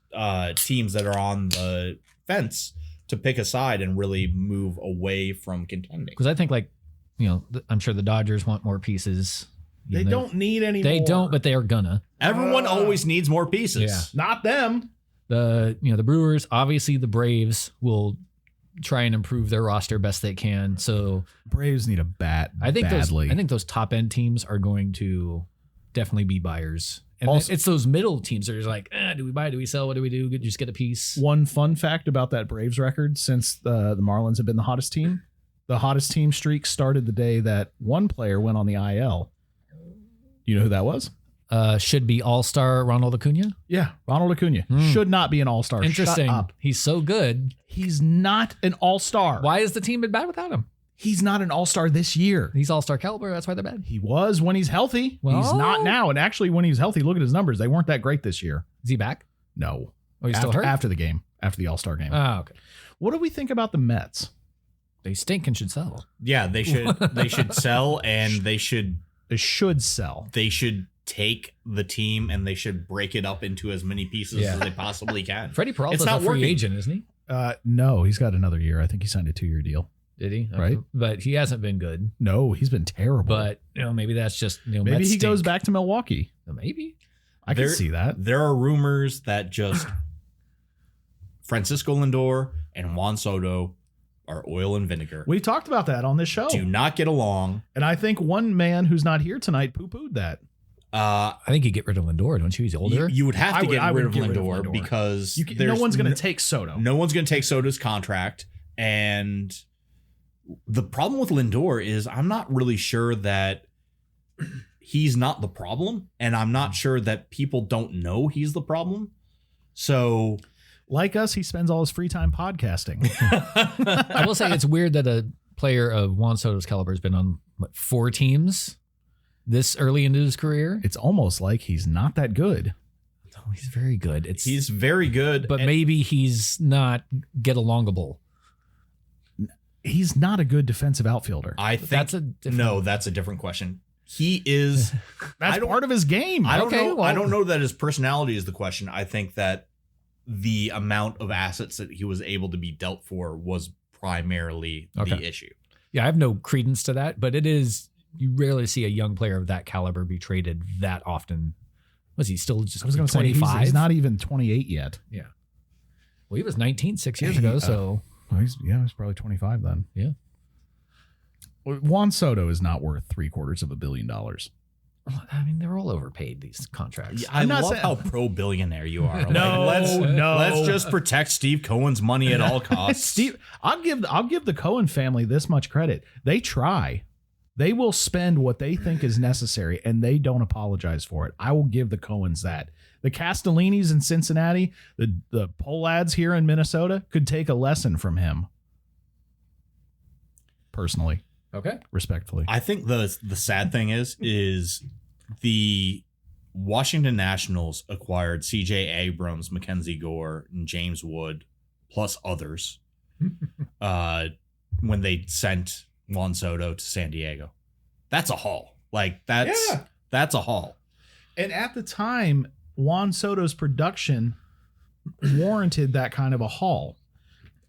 teams that are on the fence to pick a side and really move away from contending.
Because I think, like, I'm sure the Dodgers want more pieces.
They don't need any
They
more.
don't, but they are gonna.
Everyone always needs more pieces.
Yeah.
Not them.
The Brewers, obviously the Braves will try and improve their roster best they can. So
Braves need a bat badly.
I think those top end teams are going to definitely be buyers. And
Also-
it's those middle teams that are like, do we buy? Do we sell? What do we do? Just get a piece.
One fun fact about that Braves record, since the Marlins have been the hottest team streak started the day that one player went on the IL. You know who that was?
Should be all-star Ronald Acuna.
Yeah, Ronald Acuna. Should not be an all-star.
Interesting.
Shut up.
He's so good.
He's not an all-star.
Why has the team been bad without him?
He's not an all-star this year.
He's all-star caliber. That's why they're bad.
He was when he's healthy.
Well-
He's not now. And actually, when he's healthy, look at his numbers. They weren't that great this year.
Is he back?
No.
Oh, he's still hurt?
After the game, after the all-star game.
Oh, okay.
What do we think about the Mets?
They stink and should sell.
Yeah, they should sell, and they should
sell.
take the team and they should break it up into as many pieces as they possibly can.
Freddie Peralta's
It's not
a free
working.
agent, isn't he?
No, he's got another year. I think he signed a 2-year deal.
Did he?
Right.
But he hasn't been good.
No, he's been terrible.
But maybe that's just
maybe
Mets
he goes
stink.
back to Milwaukee.
Maybe.
I can see that.
There are rumors that just Francisco Lindor and Juan Soto are oil and vinegar.
We talked about that on this show.
Do not get along.
And I think one man who's not here tonight poo-pooed that.
I think you get rid of Lindor, don't you? He's older.
You would have to
I
get rid
would
of
get rid of
Lindor
Lindor.
because
No one's going to take Soto.
No one's going to take Soto's contract. And the problem with Lindor is I'm not really sure that he's not the problem. And I'm not sure that people don't know he's the problem. So,
like us, he spends all his free time podcasting.
I will say it's weird that a player of Juan Soto's caliber has been on 4 teams this early into his career.
It's almost like he's not that good.
Oh, he's very good.
he's very good.
But
and
maybe he's not get alongable.
He's not a good defensive outfielder.
I think
That's a different-
no, that's a different question. He is.
That's
I don't-
part of his game.
I don't
Okay,
know.
well-
I don't know that his personality is the question. I think that the amount of assets that he was able to be dealt for was primarily
Okay.
the issue.
Yeah, I have no credence to that, but it is. You rarely see a young player of that caliber be traded that often. Was he still just?
I was going to say,
25?
he's not even 28 yet.
Yeah. Well, he was 19 6 years ago, so
Well, he's probably 25 then.
yeah.
Juan Soto is not worth $750 million.
I mean, they're all overpaid, these contracts.
I
I'm not
love
saying-
how pro billionaire you are.
No, no.
Let's just protect Steve Cohen's money at all costs.
Steve, I'll give the Cohen family this much credit. They try. They will spend what they think is necessary, and they don't apologize for it. I will give the Cohens that. The Castellinis in Cincinnati, the Polads here in Minnesota could take a lesson from him. Personally,
Okay.
respectfully.
I think the sad thing is the Washington Nationals acquired C.J. Abrams, Mackenzie Gore, and James Wood, plus others, when they sent Juan Soto to San Diego. That's a haul. That's a haul.
And at the time, Juan Soto's production warranted that kind of a haul.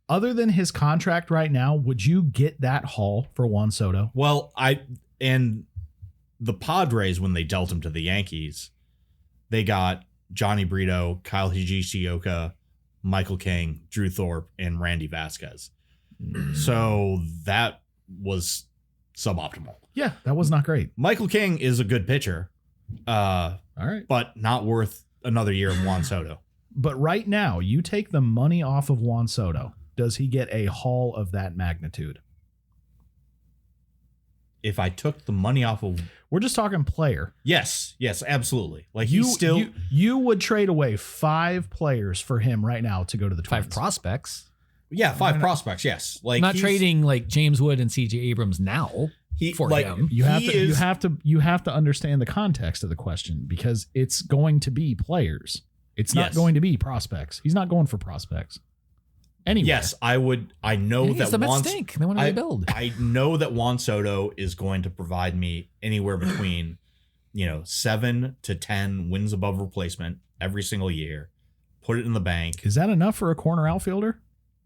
Other than his contract right now, would you get that haul for Juan Soto?
Well, and the Padres, when they dealt him to the Yankees, they got Johnny Brito, Kyle Higashioka, Michael King, Drew Thorpe, and Randy Vasquez. So that was suboptimal.
Yeah, that was not great.
Michael King is a good pitcher,
All right.
but not worth another year of Juan Soto.
But right now, you take the money off of Juan Soto. Does he get a haul of that magnitude?
If I took the money off of,
We're just talking player.
yes, absolutely. Like
You would trade away 5 players for him right now to go to the Twins.
5 prospects.
five prospects. Yes, like
Not
he's-
trading like James Wood and C.J. Abrams now. for him.
You have to understand the context of the question, because it's going to be players. It's not
Yes.
going to be prospects. He's not going for prospects. Anyway.
Yes, I would. I know
Hey, it's the
that
Mets stink. They want to rebuild.
I know that Juan Soto is going to provide me anywhere between, 7 to 10 wins above replacement every single year. Put it in the bank.
Is that enough for a corner outfielder?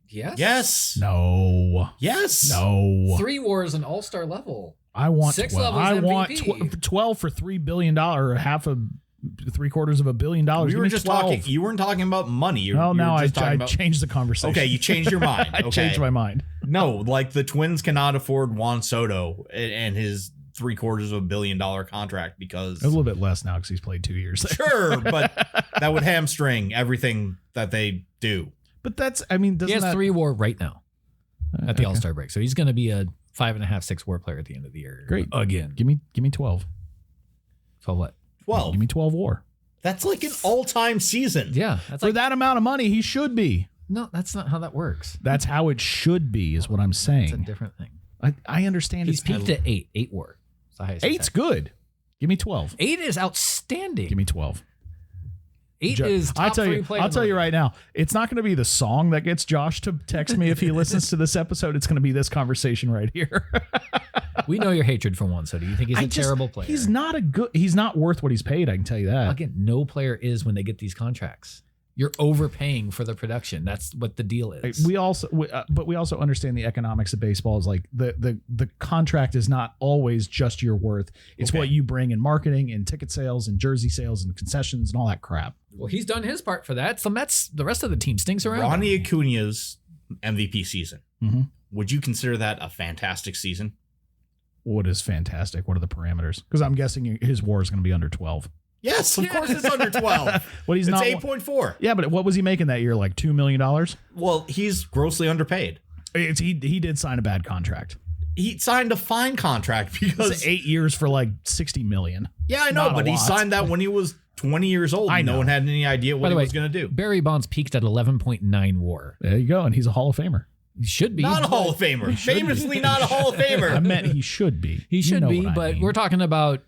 Yes.
Yes.
No.
Yes.
No.
3 wars an all-star level.
I want
6
12.
levels
I want
MVP.
12 for $3 billion or $750 million.
We
Give
were
me
just
12.
talking. You weren't talking about money. You
Oh,
were
no,
just talking
I
about.
changed the conversation.
Okay, you changed your mind.
I
Okay.
changed my mind.
No, like the Twins cannot afford Juan Soto and his $750 million contract because
A little bit less now because he's played 2 years there.
sure, but that would hamstring everything that they do.
But that's, I mean, doesn't
He has
that,
3 war right now at the
okay.
all-star break. So he's going to be a 5.5, 6 war player at the end of the year.
Great.
Again.
Give me 12.
So what?
12.
Give me 12 war.
That's like an all-time season.
Yeah. That's
For
like,
that amount of money, he should be.
no, that's not how that works.
That's how it should be, is what I'm
It's a
saying.
different thing.
I understand.
He's
it's
peaked at 8. 8 war. It's the highest. he's
8's
had.
good. Give me 12.
8 is outstanding.
Give me 12.
8 is top
I'll tell
3
you.
player.
I'll tell you right now. It's not going to be the song that gets Josh to text me if he listens to this episode. It's going to be this conversation right here.
We know your hatred for Juan Soto. You think he's a terrible player.
He's not worth what he's paid. I can tell you that.
Again, no player is when they get these contracts. You're overpaying for the production. That's what the deal is.
But we also understand the economics of baseball is like the contract is not always just your worth. It's
Okay.
what you bring in marketing and ticket sales and jersey sales and concessions and all that crap.
Well, he's done his part for that. So Mets, the rest of the team stinks around.
Ronnie Acuna's MVP season.
Mm-hmm.
Would you consider that a fantastic season?
What is fantastic? What are the parameters? Because I'm guessing his WAR is going to be under 12.
Yes, of course it's under 12.
What he's
It's
not
8.4.
Yeah, but what was he making that year? Like $2 million?
Well, he's grossly underpaid.
He did sign a bad contract.
He signed a fine contract
It was
because
8 years for like $60 million.
yeah, I know,
Not a
but he
lot.
signed that when he was 20 years old.
I
No
know.
one had any idea
By
what
the
he
way,
was going to do.
Barry Bonds peaked at 11.9 WAR.
There you go, and he's a Hall of Famer.
He should be.
Not a Hall of Famer. Famously not a Hall of
I
Famer.
meant he should be.
He
You
should
know
be,
what I
but
mean.
we're talking about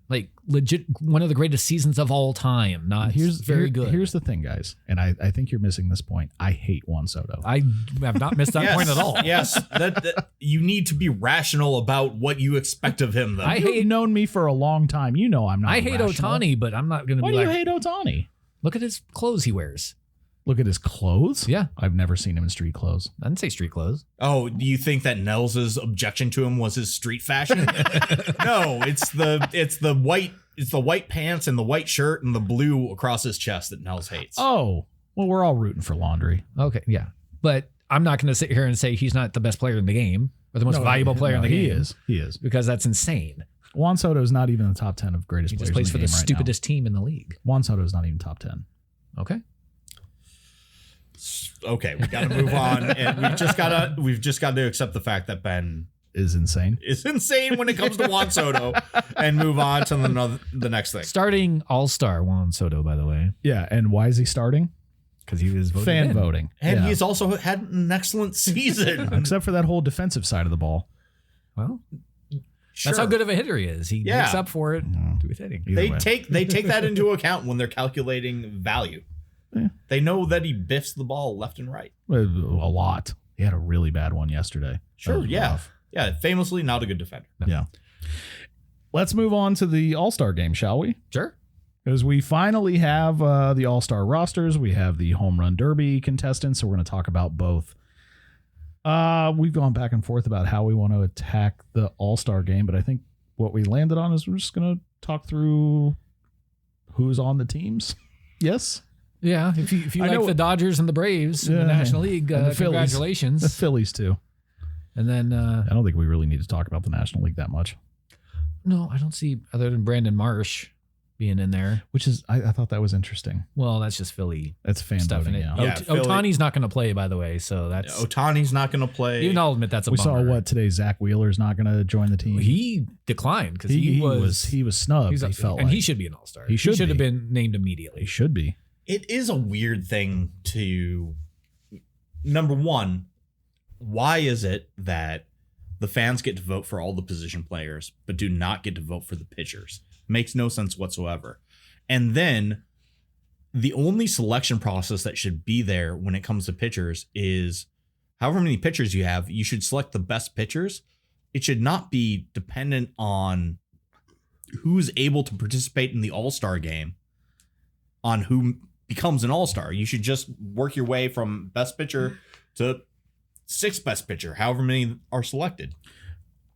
like legit one of the greatest seasons of all time. Not very good.
Here's the thing, guys, and I think you're missing this point. I hate Juan Soto.
I have not missed that
Yes,
point at all.
Yes, that you need to be rational about what you expect of him, though.
You've known me for a long time. You know I'm not.
I hate
rational.
Ohtani, but I'm not going to
Why
be
do
like,
you hate Ohtani?
look at his clothes he wears.
Look at his clothes.
Yeah.
I've never seen him in street clothes.
I didn't say street clothes.
Oh, do you think that Nels's objection to him was his street fashion? No, it's the white pants and the white shirt and the blue across his chest that Nels hates.
Oh, well, we're all rooting for Laundry.
Okay, yeah. But I'm not going to sit here and say he's not the best player in the game or the most valuable player in the
he
game.
is. He is.
Because that's insane.
Juan Soto is not even in the top 10 of greatest
He
players
just plays
in
for
the
the
game right
stupidest team in the league.
now. Juan Soto is not even top 10.
Okay.
Okay, we got to move on, and we've just got to accept the fact that Ben
Is insane.
is insane when it comes to Juan Soto, and move on to the next thing.
Starting all-star Juan Soto, by the way,
Yeah, and why is he starting?
because he was voted
Fan
in.
voting.
And
Yeah.
he's also had an excellent season.
Except for that whole defensive side of the ball.
Well,
Sure.
that's how good of a hitter he is. He
Yeah.
makes up for it
No.
with hitting.
Either
They
way.
take that into account when they're calculating value.
Yeah.
They know that he biffs the ball left and right.
A lot. He had a really bad one yesterday.
Sure,
That was
yeah.
rough.
Yeah, famously not a good defender.
Yeah. Let's move on to the All-Star game, shall we?
Sure.
Because we finally have the All-Star rosters. We have the Home Run Derby contestants, so we're going to talk about both. We've gone back and forth about how we want to attack the All-Star game, but I think what we landed on is we're just going to talk through who's on the teams. Yes?
Yeah, if you
I
like
know-
the Dodgers and the Braves in the
Yeah,
National League,
and the Phillies.
congratulations.
The Phillies, too.
And then,
I don't think we really need to talk about the National League that much,
no, I don't see, other than Brandon Marsh being in there.
which is, I thought that was interesting.
Well, that's just Philly
That's fan
stuff in
voting,
it.
yeah.
Yeah, Philly-
Ohtani's not going to play, by the way, so that's,
Ohtani's not going to play.
even though I'll admit that's a
We
bummer.
saw what today, Zach Wheeler's not going to join the team.
He declined because
he
was
snubbed.
he's
He
up-
felt
and
like.
he should be an all-star.
He should
have
be.
been named
He
immediately.
should be.
It is a weird thing to. Number one, why is it that the fans get to vote for all the position players, but do not get to vote for the pitchers? Makes no sense whatsoever. And then the only selection process that should be there when it comes to pitchers is however many pitchers you have, you should select the best pitchers. It should not be dependent on who's able to participate in the All-Star game on who becomes an All-Star. You should just work your way from best pitcher to 6th best pitcher, however many are selected.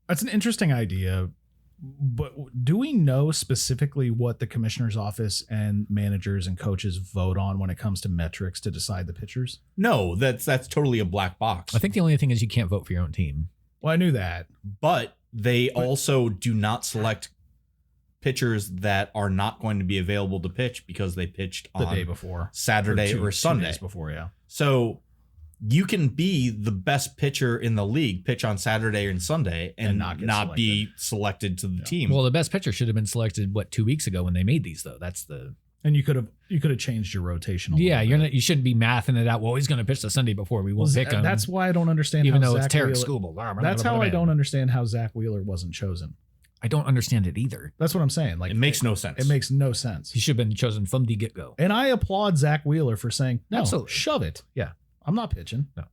That's an interesting idea. But do we know specifically what the commissioner's office and managers and coaches vote on when it comes to metrics to decide the pitchers?
No, that's totally a black box.
I think the only thing is you can't vote for your own team.
Well, I knew that.
But they also do not select pitchers that are not going to be available to pitch because they pitched
The
on
day before.
Saturday or
2
Sunday.
days before, yeah.
So you can be the best pitcher in the league, pitch on Saturday and Sunday, and not be selected to the team.
Well, the best pitcher should have been selected 2 weeks ago when they made these, though. That's the
And you could have changed your rotation.
You shouldn't be mathing it out. Well, he's going to pitch the Sunday before. We won't pick him.
That's why I don't understand.
Even
how
though
Zach
it's Terrence
Wheeler,
Skubal.
That's how I don't understand how Zach Wheeler wasn't chosen.
I don't understand it either.
That's what I'm saying. Like
it makes no sense.
It makes no sense.
He should have been chosen from the get-go.
And I applaud Zach Wheeler for saying, no,
Absolutely.
shove it.
Yeah.
I'm not pitching.
No.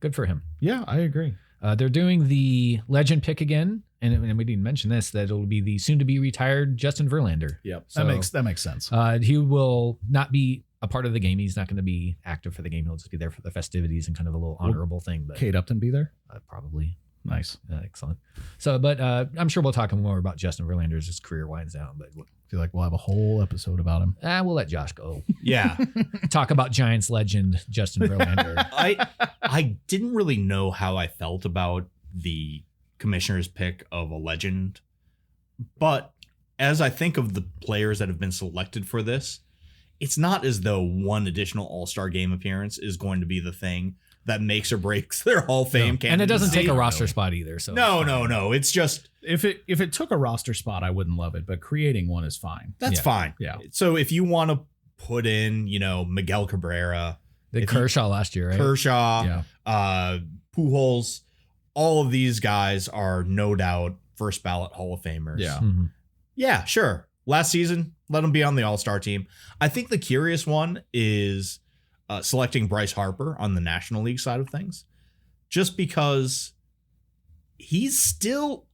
Good for him.
Yeah, I agree.
They're doing the legend pick again, and we didn't mention this, that it'll be the soon-to-be retired Justin Verlander.
Yep.
So,
that makes sense.
He will not be a part of the game. He's not going to be active for the game. He'll just be there for the festivities and kind of a little honorable thing. But
Kate Upton be there?
probably.
Nice.
Excellent. So, but I'm sure we'll talk more about Justin Verlander as his career winds down. But
I feel like we'll have a whole episode about him.
we'll let Josh go.
Yeah.
Talk about Giants legend Justin Verlander.
I didn't really know how I felt about the commissioner's pick of a legend, but as I think of the players that have been selected for this, it's not as though one additional All-Star game appearance is going to be the thing that makes or breaks their Hall of Fame candidacy.
And it doesn't take a roster spot either. So
No. It's just
If it took a roster spot, I wouldn't love it, but creating one is fine.
that's fine.
Yeah.
So if you want to put in, Miguel Cabrera,
the Kershaw last year, right?
Kershaw, Pujols, all of these guys are no doubt first ballot Hall of Famers.
Yeah.
Mhm.
Yeah, sure. Last season, let them be on the All-Star team. I think the curious one is selecting Bryce Harper on the National League side of things, just because he's still,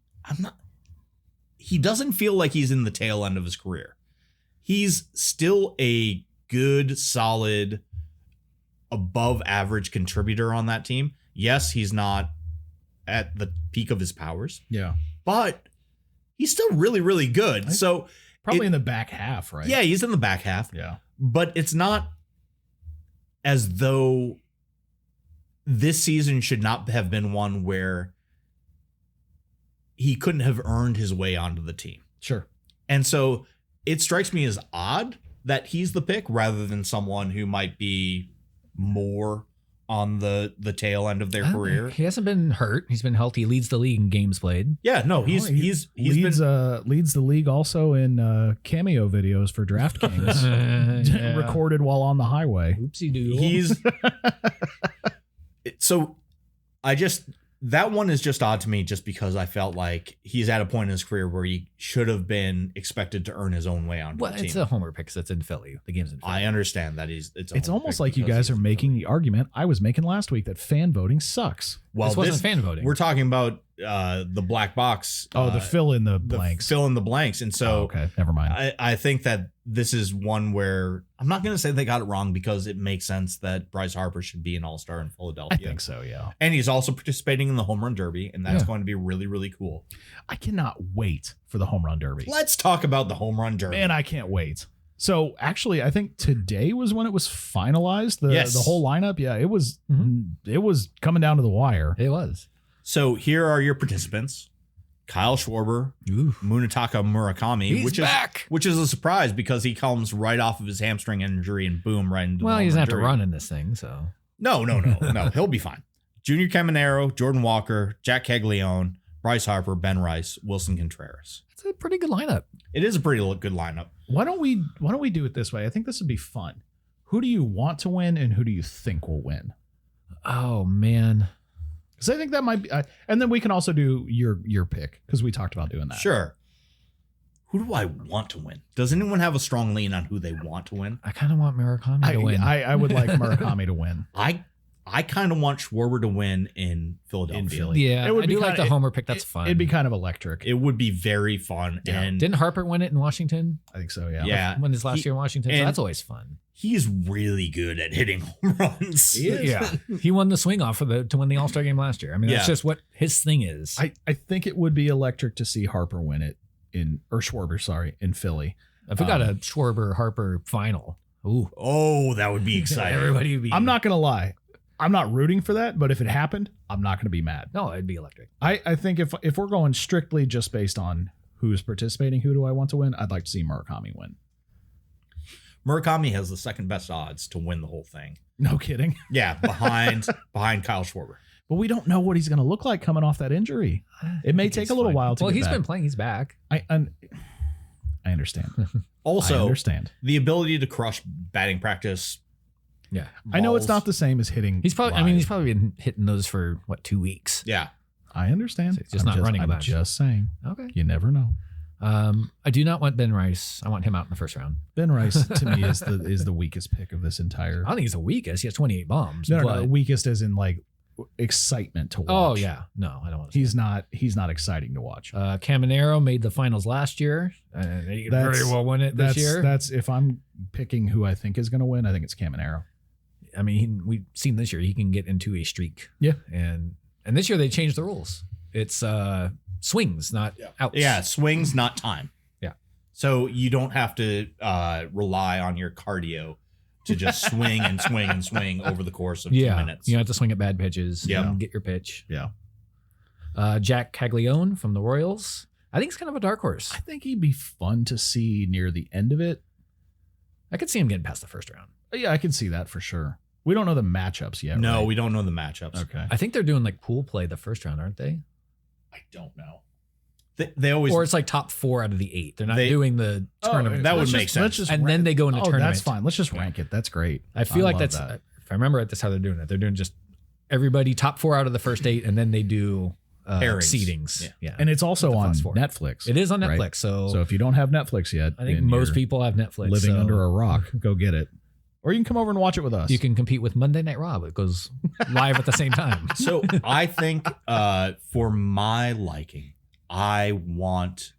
he doesn't feel like he's in the tail end of his career. He's still a good, solid, above average contributor on that team. Yes, he's not at the peak of his powers,
Yeah.
but he's still really, really good. So
Probably in the back half, right?
yeah, he's in the back half.
Yeah.
But it's not as though this season should not have been one where he couldn't have earned his way onto the team.
Sure.
And so it strikes me as odd that he's the pick rather than someone who might be more on the tail end of their career.
He hasn't been hurt. He's been healthy. He leads the league in games played.
Yeah, no, he's
leads
been
leads the league also in cameo videos for DraftKings, recorded while on the highway.
Oopsie doo.
he's so that one is just odd to me just because I felt like he's at a point in his career where he should have been expected to earn his own way onto
Well,
the team.
it's a homer pick because it's in Philly. The game's in Philly.
I understand that
It's almost like you guys are making the argument I was making last week that fan voting sucks.
well,
this wasn't fan voting.
We're talking about the black box.
The fill in the
the
blanks.
fill in the blanks, and so
okay, never mind.
I think that this is one where I'm not going to say they got it wrong because it makes sense that Bryce Harper should be an All-Star in Philadelphia.
I think so, yeah.
And he's also participating in the Home Run Derby, and that's
Yeah.
going to be really, really cool.
I cannot wait for the home run derby.
Let's talk about the Home Run Derby.
Man, I can't wait. So actually, I think today was when it was finalized.
Yes.
The whole lineup. Yeah, it was coming down to the wire.
It was.
So here are your participants: Kyle Schwarber,
Ooh.
Munetaka Murakami,
He's back.
which is a surprise because he comes right off of his hamstring injury and boom, right into
Well,
the
he
Home
doesn't
Run
have to
Derby.
run in this thing, so.
No, he'll be fine. Junior Caminero, Jordan Walker, Jack Caglione, Bryce Harper, Ben Rice, Wilson Contreras.
It's a pretty good lineup.
It is a pretty good lineup.
Why don't we do it this way? I think this would be fun. Who do you want to win, and who do you think will win?
Oh, man.
Because I think that might be, and then we can also do your pick because we talked about doing that.
Sure. Who do I want to win? Does anyone have a strong lean on who they want to win?
I kind of want Murakami to win.
I would like Murakami to win.
I I kind of want Schwarber to win in Philadelphia.
In Philly.
Yeah,
It would
I
be
do like
kinda-
the homer pick. That's fun.
It'd be kind of electric.
It would be very fun.
Yeah.
And
Didn't Harper win it in Washington?
I think so. Yeah.
yeah,
Won his last year in Washington. So
and-
that's always fun.
he's really good at hitting home runs.
He is.
Yeah, he won the swing off to win the All-Star game last year. I mean, that's
Yeah.
just what his thing is.
I think it would be electric to see Harper win it Schwarber, sorry, in Philly.
If we got a Schwarber Harper final, ooh,
Oh, that would be exciting.
everybody would be.
I'm not gonna lie. I'm not rooting for that, but if it happened, I'm not gonna be mad.
No, it'd be electric.
I think if we're going strictly just based on who's participating, who do I want to win, I'd like to see Murakami win.
Murakami has the second best odds to win the whole thing.
No kidding.
Yeah, behind Kyle Schwarber.
But we don't know what he's gonna look like coming off that injury. It may
I think
take
he's
a little
fine.
while to
Well,
get
he's
back.
been playing. He's back.
I understand. I
Also,
understand.
the ability to crush batting practice.
Yeah,
I know it's
balls.
not the same as hitting.
he's probably. I mean, he's probably been hitting those for what, 2 weeks.
Yeah.
I understand.
So he's just not running a
I'm
bunch.
just saying.
Okay.
You never know.
I do not want Ben Rice. I want him out in the first round.
Ben Rice to me is the weakest pick of this entire.
I don't think he's the weakest. He has 28 bombs.
No,
but,
weakest as in like excitement to watch.
Oh yeah, no, I don't want to.
He's not exciting to watch.
Caminero made the finals last year. He could
That's-
very well win it this year.
That's if I'm picking who I think is going to win, I think it's Caminero.
I mean, we've seen this year he can get into a streak.
Yeah.
And this year they changed the rules. It's swings, not outs.
Yeah, swings, not time.
Yeah.
So you don't have to rely on your cardio to just swing and swing and swing over the course of 2 minutes.
You don't have to swing at bad pitches.
Yeah.
You can get your pitch.
Yeah.
Jack Caglione from the Royals. I think he's kind of a dark horse.
I think he'd be fun to see near the end of it.
I could see him getting past the first round.
Yeah, I can see that for sure. We don't know the matchups yet.
No,
right?
we don't know the matchups.
Okay.
I think they're doing like pool play the first round, aren't they?
I don't know.
They always.
Or it's like top 4 out of the 8. They're not
They-
doing the tournament.
that would
Let's
make
just-
sense.
let's just
And
rank-
then they go into tournament.
That's fine. Let's just rank it. That's great.
I feel like
love
that's,
that.
if I remember right, that's how they're doing it. They're doing just everybody top 4 out of the first 8, and then they do
Pairings.
seedings. Yeah.
And it's also
The
on
class 4.
Netflix.
It is on
right?
Netflix. So,
So if you don't have Netflix yet,
I think
and
most
you're
people have Netflix.
living
so
under a rock, go get it. Or you can come over and watch it with us.
you can compete with Monday Night Raw. It goes live at the same time.
So I think for my liking, I want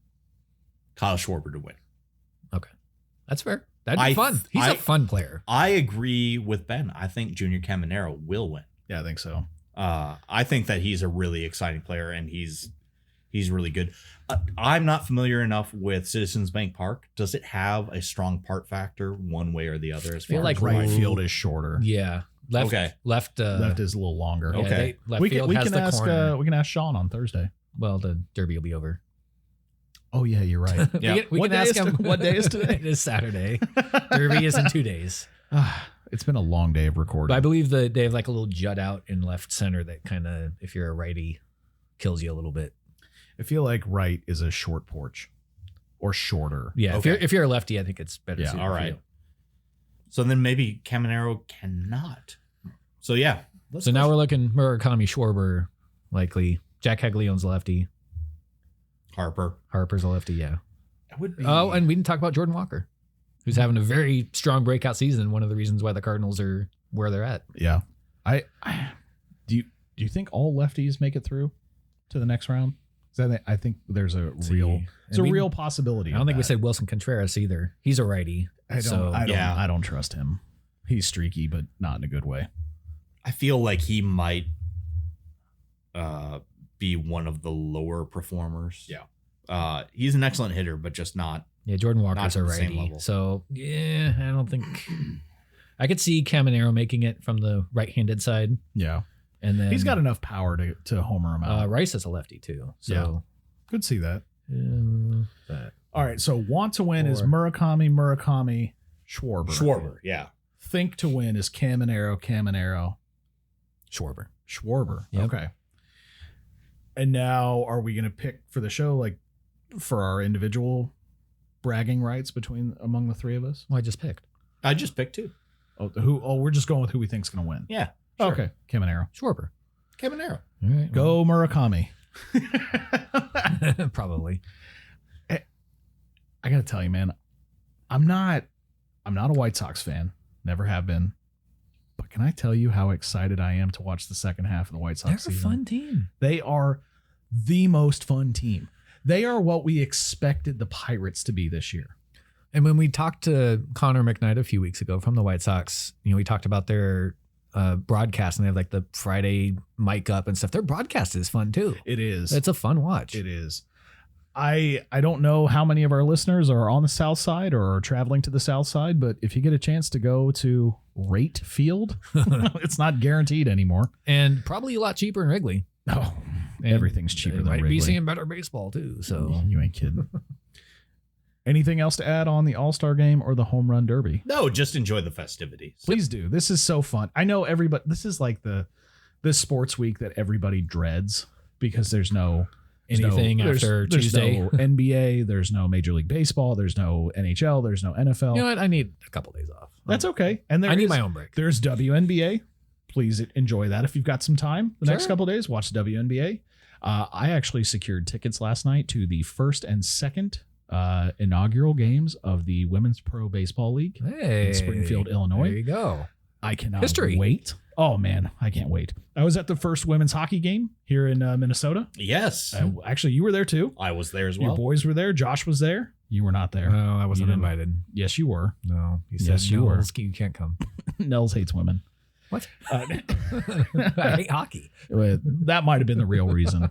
Kyle Schwarber to win.
That's fair. That'd be fun. He's a fun player.
I agree with Ben. I think Junior Caminero will win.
Yeah, I think so.
I think that he's a really exciting player and he's really good. I'm not familiar enough with Citizens Bank Park. Does it have a strong part factor one way or the other? As
feel
far
like
as
Right
Ooh.
field is shorter.
Yeah. Left.
Okay.
Left.
Left is a little longer.
yeah,
Okay.
left
We
field
can
has
we can
the
ask
corner.
we can ask Sean on Thursday.
Well, the Derby will be over.
Oh yeah, you're right.
Yeah.
We
What
can
day
ask
is
him.
t- what day is today?
It is Saturday. Derby is in 2 days.
It's been a long day of recording.
But I believe that they have like a little jut out in left center that kind of, if you're a righty, kills you a little bit.
I feel like right is a short porch or shorter.
Yeah,
Okay.
if you're a lefty, I think it's better.
Yeah,
suited
all
for
right.
you.
So then maybe Caminero cannot. So yeah.
So now we're looking Murakami, Schwarber, likely. Jack Caglione's a lefty.
Harper.
Harper's a lefty. Yeah.
It would be.
Oh, and we didn't talk about Jordan Walker, who's having a very strong breakout season. One of the reasons why the Cardinals are where they're at.
Yeah. I do you think all lefties make it through to the next round? 'Cause I think there's a real real possibility.
I don't
of
think we
that.
said Wilson Contreras either. He's a righty.
yeah.
I don't trust him. He's streaky, but not in a good way.
I feel like he might be one of the lower performers.
Yeah.
He's an excellent hitter, but just not.
Yeah, Jordan Walker's
Not
a
at the same
righty.
level.
So yeah, I don't think I could see Caminero making it from the right-handed side,
Yeah.
and then
He's got enough power to homer him out.
Rice is a lefty too. So
Could see that.
that.
All right. So want to win is
Or-
Murakami, Schwarber.
Schwarber, yeah.
Think to win is Caminero, Schwarber.
Yep.
Okay. And now are we going to pick for the show, like for our individual bragging rights among the three of us?
Well, I just picked
I just picked two.
We're just going with who we think's going to win.
Yeah. Sure.
Okay. Caminero.
Schwarber.
Caminero.
All right,
Go Murakami.
well, probably.
I got to tell you, man, I'm not a White Sox fan. Never have been. But Can I tell you how excited I am to watch the second half of the White Sox
They're a
season?
fun team.
They are the most fun team. They are what we expected the Pirates to be this year.
And when we talked to Connor McKnight a few weeks ago from the White Sox, we talked about their broadcast, and they have like the Friday mic up and stuff. Their broadcast is fun too.
It is.
It's a fun watch.
It is. I don't know how many of our listeners are on the South Side or are traveling to the South Side, but if you get a chance to go to Rate Field, it's not guaranteed anymore.
And probably a lot cheaper in Wrigley.
No, everything's cheaper
They
than
might
Wrigley.
be seeing better baseball too. So
You ain't kidding. Anything else to add on the All-Star Game or the Home Run Derby?
No, just enjoy the festivities.
Please do. This is so fun. I know everybody. This is like the sports week that everybody dreads because there's no
anything after Tuesday.
There's no NBA. There's no Major League Baseball. There's no NHL. There's no NFL.
You know what? I need a couple days off.
That's okay. And
I need my own break.
There's WNBA. Please enjoy that if you've got some time. The next
Sure.
couple of days, watch WNBA. I actually secured tickets last night to the first and second inaugural games of the Women's Pro Baseball League in Springfield, Illinois.
There you go.
I cannot
History.
wait. Oh man, I can't wait. I was at the first women's hockey game here in Minnesota.
Yes.
Actually, you were there too.
I was there as
Your
well.
boys were there. Josh was there. You were not there.
No, I wasn't
You didn't-
invited.
Yes, you were.
No, you said
Yes, you were.
You can't come.
Nels hates women.
What?
Uh,
I hate hockey.
that might have been the real reason.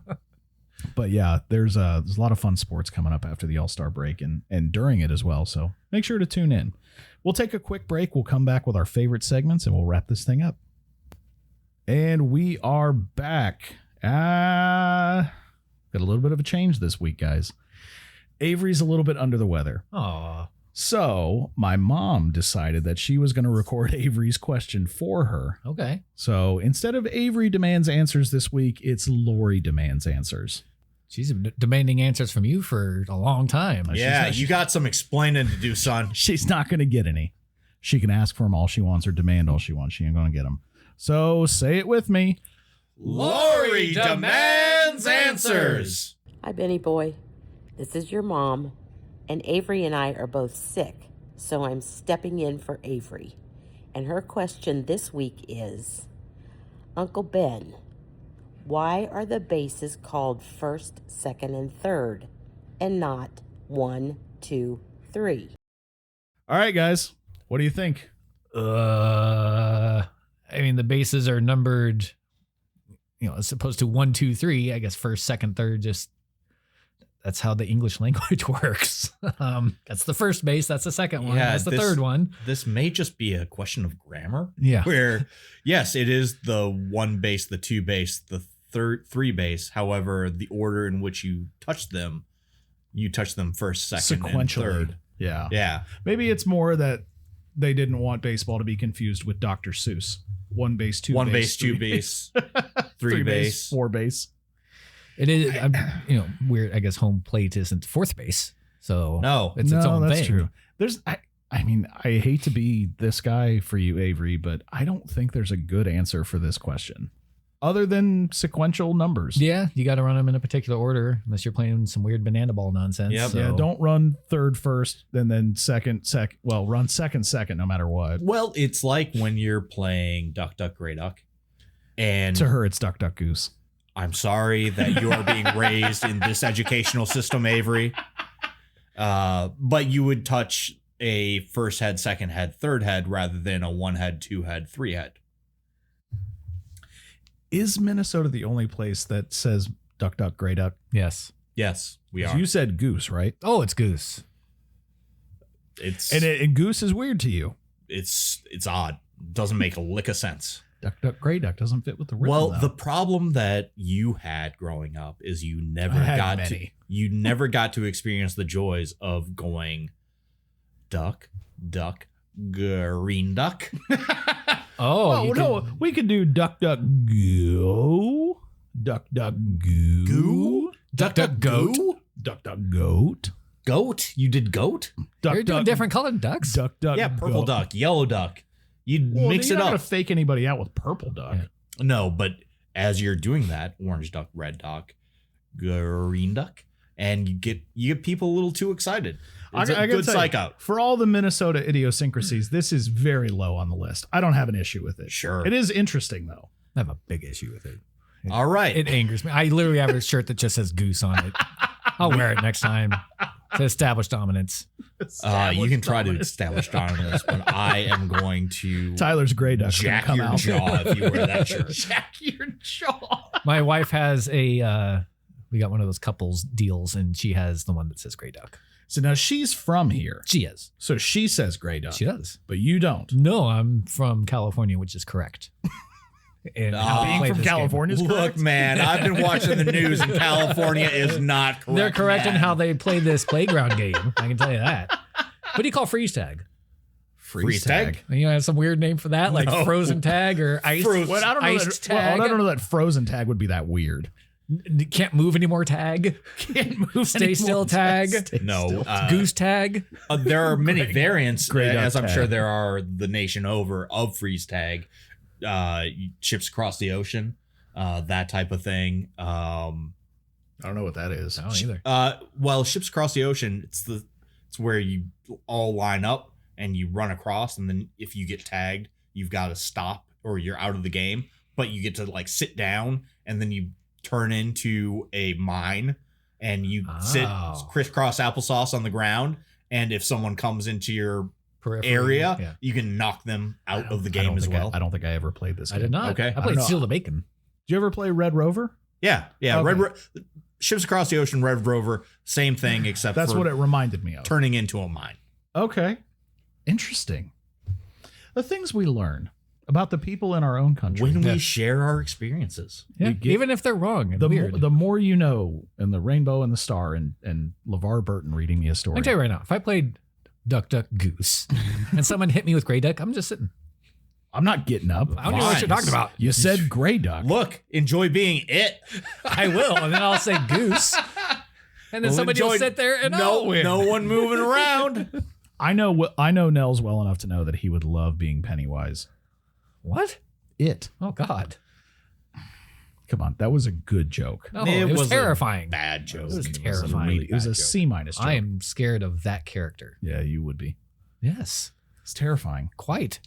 But yeah, there's a lot of fun sports coming up after the All-Star break and during it as well. So make sure to tune in. We'll take a quick break. We'll come back with our favorite segments and we'll wrap this thing up. And we are back. Got a little bit of a change this week, guys. Avery's a little bit under the weather.
Aw.
So my mom decided that she was going to record Avery's question for her.
Okay.
So instead of Avery demands answers this week, it's Lori demands answers.
She's been demanding answers from you for a long time.
Yeah, you got some explaining to do, son.
She's not going to get any. She can ask for them all she wants or demand all she wants. She ain't going to get them. So say it with me.
Lori demands answers.
Hi, Benny boy. This is your mom, and Avery and I are both sick, so I'm stepping in for Avery. And her question this week is, Uncle Ben, why are the bases called first, second, and third, and not 1, 2, 3?
All right, guys. What do you think?
I mean, the bases are numbered, as opposed to 1, 2, 3. I guess first, second, third. Just that's how the English language works. That's the first base. That's the second one.
Yeah,
That's the
this-
third one.
This may just be a question of grammar.
Yeah.
Where, yes, it is the one base, the two base, the three base. However, the order in which you touch them first, second, and
Sequentially.
third.
Yeah.
Yeah.
Maybe it's more that they didn't want baseball to be confused with Dr. Seuss. One base, two
One
base,
base, two
three
base, three base.
four base.
It is, weird. I guess home plate isn't fourth base. So
No.
it's its own
that's
thing.
true. I mean, I hate to be this guy for you, Avery, but I don't think there's a good answer for this question other than sequential numbers.
Yeah, you got to run them in a particular order unless you're playing some weird banana ball nonsense.
Yep.
So.
Yeah, don't run third first and then second. Well, run second no matter what.
Well, it's like when you're playing Duck, Duck, Grey Duck. And
To her, it's Duck, Duck, Goose.
I'm sorry that you are being raised in this educational system, Avery. But you would touch a first head, second head, third head rather than a one head, two head, three head.
Is Minnesota the only place that says Duck, Duck, Grey Duck?
Yes.
Yes, we are.
You said Goose, right?
Oh, it's goose.
It's
And Goose is weird to you.
it's odd. Doesn't make a lick of sense.
Duck, Duck, Grey Duck doesn't fit with the rhythm.
Well,
though.
the problem that you had growing up is you never
I had
got
many.
you never got to experience the joys of going duck, duck, green duck.
Oh,
Oh, no, we could do Duck, Duck, Go. Duck, Duck, Goo.
Duck, duck, goat.
Duck, Duck, Goat.
Goat? You did goat?
Duck,
You're doing different colored ducks.
Duck, Duck,
Yeah, purple
Goat.
duck, yellow duck. You'd
Well,
mix
you're
it
not
up.
gonna fake anybody out with purple duck.
Yeah.
No, but as you're doing that, orange duck, red duck, green duck, and you get people a little too excited. It's
I
a
gotta
good
tell
psych
you,
out.
for all the Minnesota idiosyncrasies, this is very low on the list. I don't have an issue with it.
Sure.
It is interesting though.
I have a big issue with it.
All right.
It angers me. I literally have a shirt that just says goose on it. I'll wear it next time to establish dominance.
You can try to establish dominance, but I am going to
Tyler's gray duck's gonna
jack
come
your
out.
jaw if you wear that shirt.
Jack your jaw.
My wife has a, we got one of those couples deals, and she has the one that says gray duck.
So now she's from here.
She is.
So she says gray duck.
She does.
But you don't.
No, I'm from California, which is correct. And how to
Being
play
from
this game.
California is
Look,
correct.
man, I've been watching the news, and California is not correct.
They're correct in
man.
how they play this playground game. I can tell you that. What do you call freeze tag?
Freeze tag?
You have some weird name for that, like
No.
frozen tag or ice.
Well, I don't know.
iced
That, well,
tag.
I don't know that frozen tag would be that weird.
Can't move anymore tag.
Can't move
Stay
anymore.
still tag.
Stay
No,
still.
Goose tag.
there are many variants,
Gray duck
as I'm
tag.
sure there are the nation over, of freeze tag. Ships across the ocean, that type of thing.
I don't know what that is.
I don't either.
Well, ships across the ocean, it's where you all line up and you run across, and then if you get tagged, you've got to stop or you're out of the game. But you get to like sit down, and then you turn into a mine, and you sit
Oh.
crisscross applesauce on the ground. And if someone comes into your
Periphery.
area,
Yeah.
you can knock them out of the
I
game
don't
as
think
well.
I don't think I ever played this
I
game.
did not.
Okay.
I
I
don't
played
know.
Steal the Bacon.
Did you ever play Red Rover?
Yeah.
Okay.
Ships across the ocean, Red Rover, same thing, except
That's
for
what it reminded me of.
turning into a mine.
Okay. Interesting. The things we learn about the people in our own country.
When
Yeah.
we share our experiences.
Yeah.
get-
Even if they're wrong and
the,
weird.
the more you know, and the rainbow and the star, and LeVar Burton reading me a
I
story.
can tell you right now, if I played Duck, Duck, Goose, and someone hit me with Gray Duck, I'm just sitting.
I'm not getting up.
I don't know what you're talking about.
You said gray duck.
Look, enjoy being it.
I will, and then I'll say Goose, and then
Well,
somebody will
enjoy-
sit there and I'll win.
no one moving around.
I know Nels well enough to know that he would love being Pennywise.
What?
It.
Oh God!
Come on, that was a good joke.
No, it was
was a
terrifying.
Bad joke.
It was
It was a
terrifying.
it was a C- joke.
I am scared of that character.
Yeah, you would be.
Yes,
It's terrifying.
quite.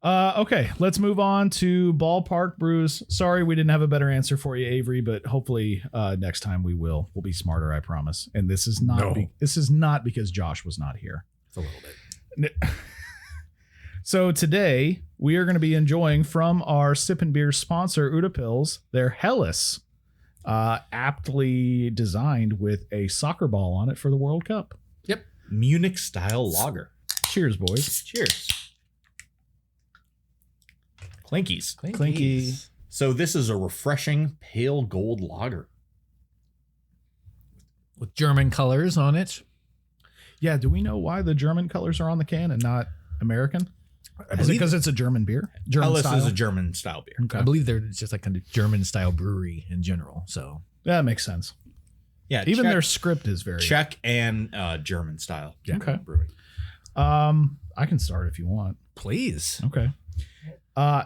Okay, let's move on to Ballpark Brews. Sorry, we didn't have a better answer for you, Avery, but hopefully next time we will. We'll be smarter, I promise. And this is not this is not because Josh was not here.
It's a little bit.
So today we are going to be enjoying from our Sip and Beer sponsor, Uda Pills, their Hellas, aptly designed with a soccer ball on it for the World Cup.
Munich style lager.
Cheers, boys.
Cheers. Clinkies.
Clinky.
So this is a refreshing pale gold lager.
With German colors on it.
Yeah, do we know why the German colors are on the can and not American? Is it because it's a German beer? German
Hellas
style?
is a German style beer.
Okay.
I believe they're just like a German style brewery in general. So
That makes sense.
Yeah,
Even
Czech,
their script is very
Czech and German style.
Okay.
brewing.
I can start if you want.
please.
Okay.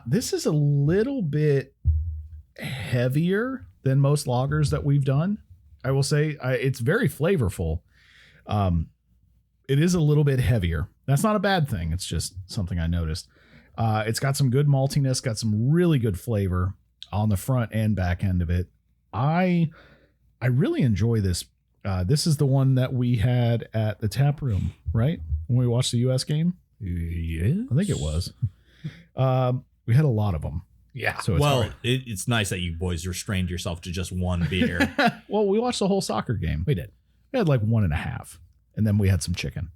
This is a little bit heavier than most lagers that we've done. I will say it's very flavorful. It is a little bit heavier. That's not a bad thing. It's just something I noticed. It's got some good maltiness, got some really good flavor on the front and back end of it. I really enjoy this. This is the one that we had at the tap room, right? When we watched the US game?
Yeah.
I think it was. We had a lot of them.
Yeah.
So it's
Well,
hard.
it's nice that you boys restrained yourself to just one beer.
Well, we watched the whole soccer game.
We did.
We had like 1.5, and then we had some chicken.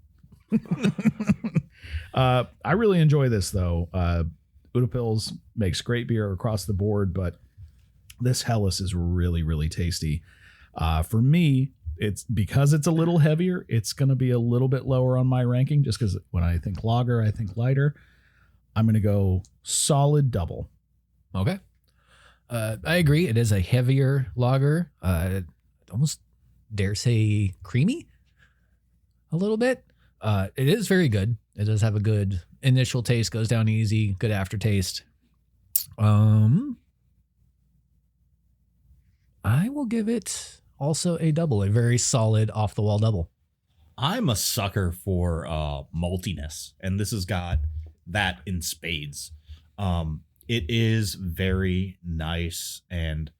I really enjoy this though. Uda Pills makes great beer across the board, but this Hellas is really, really tasty. For me, it's because it's a little heavier. It's going to be a little bit lower on my ranking, just because when I think lager, I think lighter. I'm going to go solid double.
Okay. I agree. It is a heavier lager. Almost dare say creamy a little bit. It is very good. It does have a good initial taste, goes down easy, good aftertaste. I will give it also a double, a very solid off the wall double.
I'm a sucker for maltiness, and this has got that in spades. It is very nice and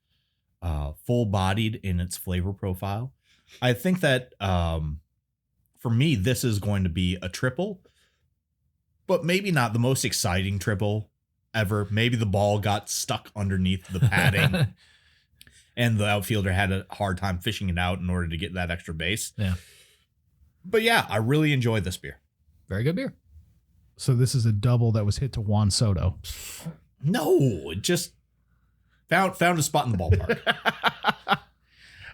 full-bodied in its flavor profile. I think that for me, this is going to be a triple, but maybe not the most exciting triple ever. Maybe the ball got stuck underneath the padding and the outfielder had a hard time fishing it out in order to get that extra base.
Yeah.
But yeah, I really enjoyed this beer.
Very good beer.
So this is a double that was hit to Juan Soto.
No, it just found a spot in the ballpark.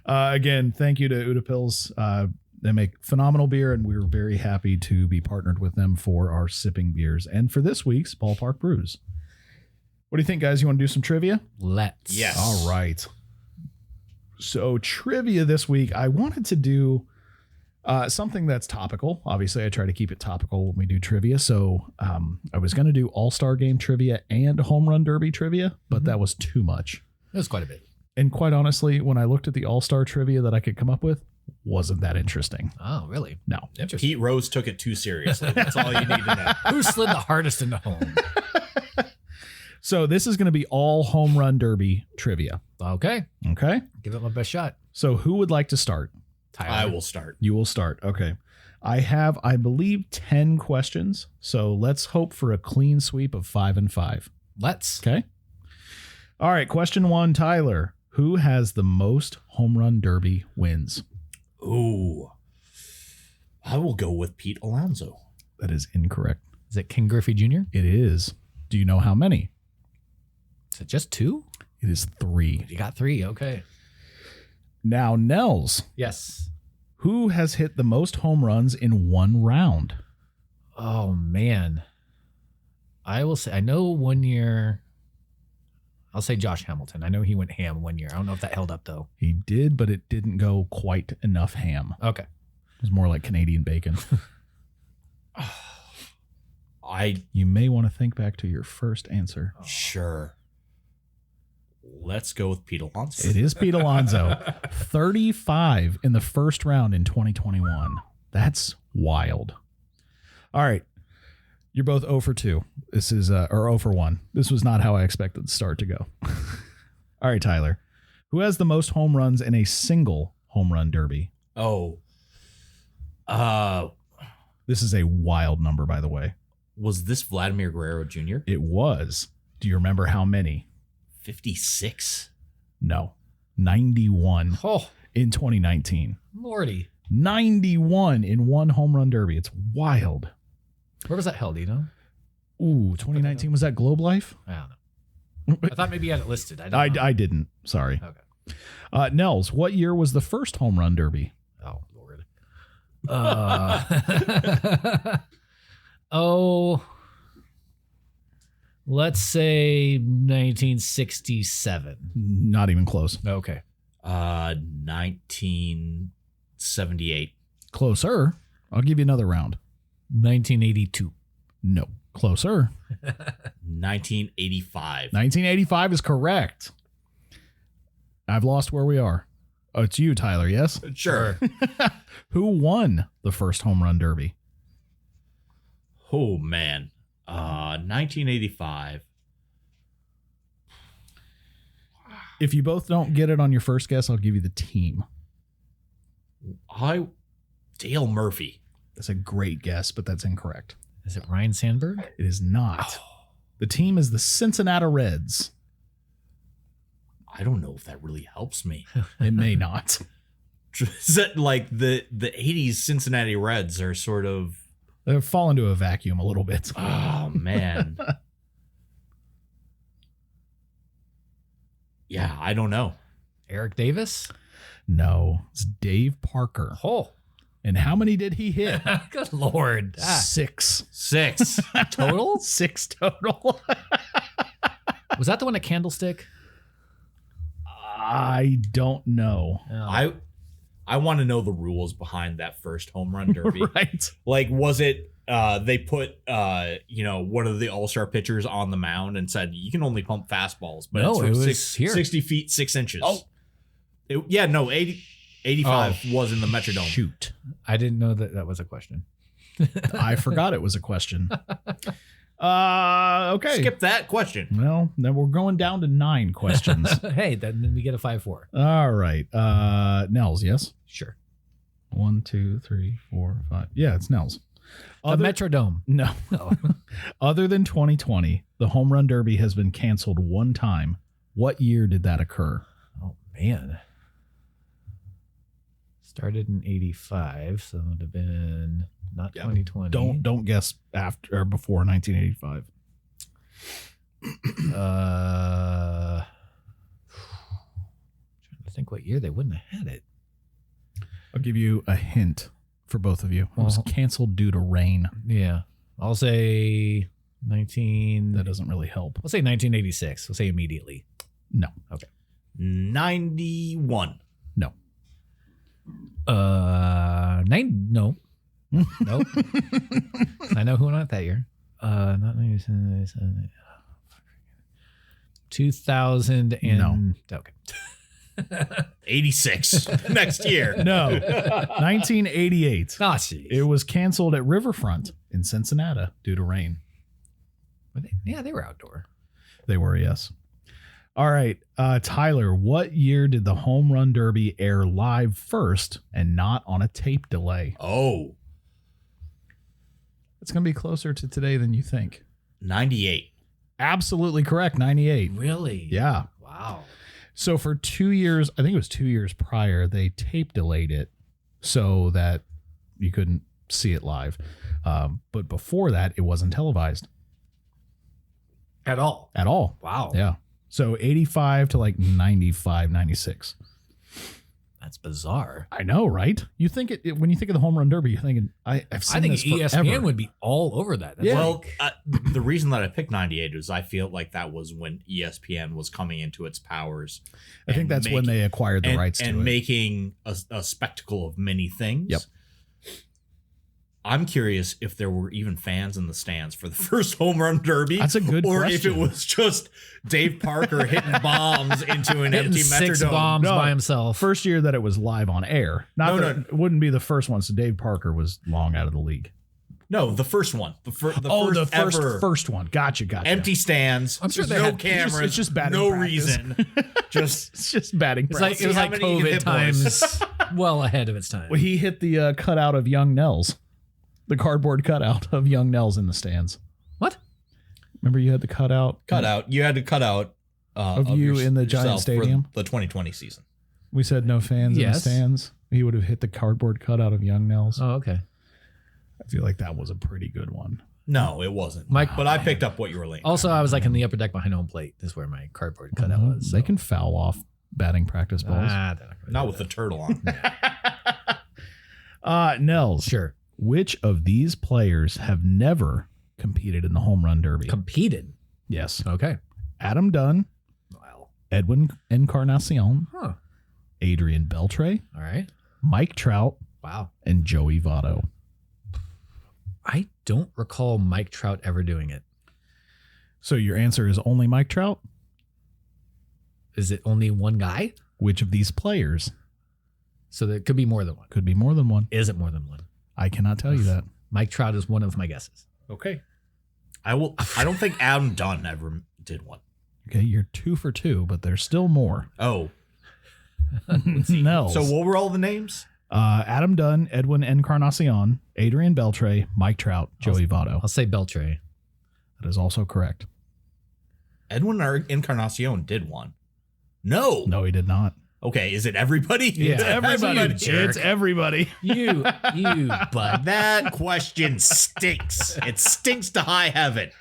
Again, thank you to Udapils. They make phenomenal beer, and we're very happy to be partnered with them for our sipping beers and for this week's Ballpark Brews. What do you think, guys? You want to do some trivia?
Let's.
Yes.
All right. So trivia this week, I wanted to do something that's topical. Obviously, I try to keep it topical when we do trivia. So I was going to do All-Star Game trivia and Home Run Derby trivia, but that was too much.
It was quite a bit.
And quite honestly, when I looked at the All-Star trivia that I could come up with, wasn't that interesting.
Oh, really?
No.
Interesting.
Pete Rose took it too seriously. That's all you need to know.
Who slid the hardest into home?
So this is going to be all Home Run Derby trivia.
Okay.
Okay.
Give it my best shot.
So who would like to start?
Tyler.
I will start.
You will start. Okay. I have, I believe, 10 questions. So let's hope for a clean sweep of 5 and 5.
Let's.
Okay. All right. Question 1, Tyler. Who has the most Home Run Derby wins?
Ooh. I will go with Pete Alonso.
That is incorrect.
Is it Ken Griffey Jr.?
It is. Do you know how many?
Is it just 2?
It is 3.
You got 3. Okay.
Now, Nels,
Yes.
who has hit the most home runs in one round?
Oh, man. I will say, I know one year, I'll say Josh Hamilton. I know he went ham one year. I don't know if that held up, though.
He did, but it didn't go quite enough ham.
Okay.
It was more like Canadian bacon. You may want to think back to your first answer.
Sure. Let's go with Pete Alonso.
It is Pete Alonso. 35 in the first round in 2021. That's wild. All right. You're both 0 for 2. This is, or 0 for 1. This was not how I expected the start to go. All right, Tyler. Who has the most home runs in a single home run derby?
Oh.
This is a wild number, by the way.
Was this Vladimir Guerrero Jr.?
It was. Do you remember how many?
56?
No. 91
Oh,
in 2019.
Lordy.
91 in one home run derby. It's wild.
Where was that held, do you know?
Ooh, 2019. Was that Globe Life?
I don't know. I thought maybe you had it listed. I don't know.
I didn't. Sorry.
Okay.
Nels, what year was the first home run derby?
Oh, Lord. Oh, let's say 1967.
Not even close.
Okay.
1978.
Closer. I'll give you another round.
1982.
No. Closer.
1985.
1985 is correct. I've lost where we are. Oh, it's you, Tyler, yes?
Sure.
Who won the first home run derby?
Oh, man. 1985.
If you both don't get it on your first guess, I'll give you the team.
Dale Murphy.
That's a great guess, but that's incorrect.
Is it Ryan Sandberg?
It is not. The team is the Cincinnati Reds.
I don't know if that really helps me.
It may not.
Is that like the 80s Cincinnati Reds are sort of...
They've fallen to a vacuum a little bit.
Oh, man. Yeah, I don't know.
Eric Davis?
No, it's Dave Parker.
Oh.
And how many did he hit?
Good Lord.
6.
6.
Total?
6 total.
Was that the one at Candlestick?
I don't know.
Oh.
I want to know the rules behind that first home run derby.
Right.
Like, was it they put one of the all-star pitchers on the mound and said you can only pump fastballs, but
No,
it's from
it was here.
60 feet 6 inches.
Oh.
80. 85 was in the Metrodome.
Shoot.
I didn't know that was a question.
I forgot it was a question. Okay.
Skip that question.
Well, then we're going down to 9 questions.
Hey, then we get a 5-4.
All right. Nels, yes?
Sure.
1, 2, 3, 4, 5. Yeah, it's Nels.
The Metrodome.
No.
Oh.
Other than 2020, the Home Run Derby has been canceled one time. What year did that occur?
Oh, man. Started in 85, so it would have been not 2020.
Don't guess after or before 1985.
Trying to think what year they wouldn't have had it.
I'll give you a hint for both of you. It was canceled due to rain.
Yeah. I'll say 19.
That doesn't really help.
I'll say 1986. We'll say immediately.
No.
Okay.
91.
No.
No. Nope. I know who went out that year. Not 97. 2000 and
No.
Okay.
86 next year.
No. 1988.
Ah, jeez.
It was canceled at Riverfront in Cincinnati due to rain.
Were they? Yeah, they were outdoor.
They were, yes. All right. Tyler, what year did the Home Run Derby air live first and not on a tape delay?
Oh,
It's going to be closer to today than you think.
98.
Absolutely correct. 98.
Really?
Yeah.
Wow.
So for 2 years, I think it was 2 years prior, they tape delayed it so that you couldn't see it live. But before that, it wasn't televised
At all.
at all.
Wow.
Yeah. So 85 to like 95, 96.
That's bizarre.
I know, right? You think it when you think of the Home Run Derby, you're thinking, I've seen
I think
this
ESPN
forever.
would be all over that. That's
Yeah.
Well, the reason that I picked 98 is I feel like that was when ESPN was coming into its powers.
I think
and
that's when they acquired the rights to
and
it.
making a spectacle of many things.
Yep.
I'm curious if there were even fans in the stands for the first Home Run Derby.
That's a good
or
question.
if it was just Dave Parker hitting bombs into an
Hitting
empty
6
Metrodome.
bombs
No.
by himself.
First year that it was live on air.
No,
It wouldn't be the first one. So Dave Parker was long out of the league.
No, the first one. The first
one. Gotcha.
empty stands.
I'm sure
there's
they
no
had-
cameras.
it's just batting
no
practice.
reason. Just
It's just batting
It's like
practice.
it was
how
like
many you can
COVID
hit, boys.
times, well ahead of its time.
Well, he hit the cutout of Young Nels, the cardboard cutout of Young Nels in the stands.
What?
Remember you had the cutout?
You had to cut out
Of you in the Giant
yourself for
Stadium?
the 2020 season.
We said no fans in the
Yes.
stands. He would have hit the cardboard cutout of Young Nels.
Oh, okay.
I feel like that was a pretty good one.
No, it wasn't.
Mike-
but I picked up what you were laying.
Also, I was like in the upper deck behind home plate. This is where my cardboard cutout was.
They
so.
can foul off batting practice balls.
They're not gonna
Not
do
with the
that.
turtle on.
Nels,
Sure.
which of these players have never competed in the Home Run Derby?
Competed.
Yes.
Okay.
Adam Dunn,
Well.
Edwin Encarnacion,
Huh.
Adrian Beltre,
All right.
Mike Trout,
Wow.
and Joey Votto.
I don't recall Mike Trout ever doing it.
So your answer is only Mike Trout?
Is it only one guy?
Which of these players?
So there could be more than one.
Could be more than one.
Is it more than one?
I cannot tell you that.
Mike Trout is one of my guesses.
Okay. I don't think Adam Dunn ever did one.
Okay, you're 2 for 2, but there's still more.
Oh.
Nels.
So what were all the names?
Adam Dunn, Edwin Encarnacion, Adrian Beltre, Mike Trout, Joey Votto.
I'll say Beltre.
That is also correct.
Edwin Encarnacion did one. No.
No, he did not.
Okay, is it everybody?
Yeah.
It's
Everybody.
jerk.
It's everybody.
You bud.
That question stinks. It stinks to high heaven.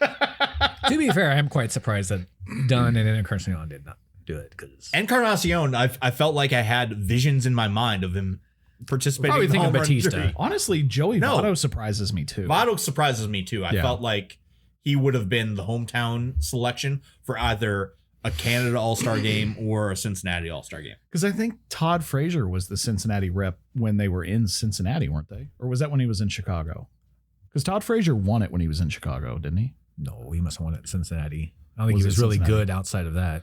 To be fair, I'm quite surprised that Dunn and Encarnacion did not do it because
Encarnacion, I felt like I had visions in my mind of him participating
Probably
in the
think of
Home Run
Batista.
Derby.
Honestly, Joey
No.
Votto surprises me too.
Votto surprises me too. I
Yeah.
felt like he would have been the hometown selection for either a Canada All-Star game or a Cincinnati All-Star game.
Because I think Todd Frazier was the Cincinnati rep when they were in Cincinnati, weren't they? Or was that when he was in Chicago? Because Todd Frazier won it when he was in Chicago, didn't he?
no, he must have won it at Cincinnati. I don't think
Was
he
it
was really
Cincinnati?
good outside of that.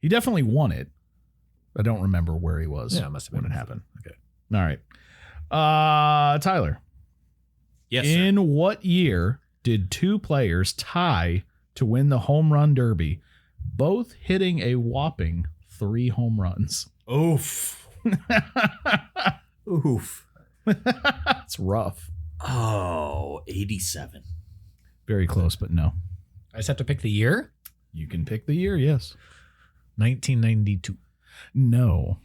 He definitely won it. I don't remember where he was.
Yeah, it must have been
when it happened. Okay. All right. Tyler.
Yes, sir.
In what year did two players tie to win the home run derby, both hitting a whopping 3 home runs?
Oof. Oof.
That's rough.
Oh, 87.
Very close, but no.
I just have to pick the year.
You can pick the year, yes.
1992.
No.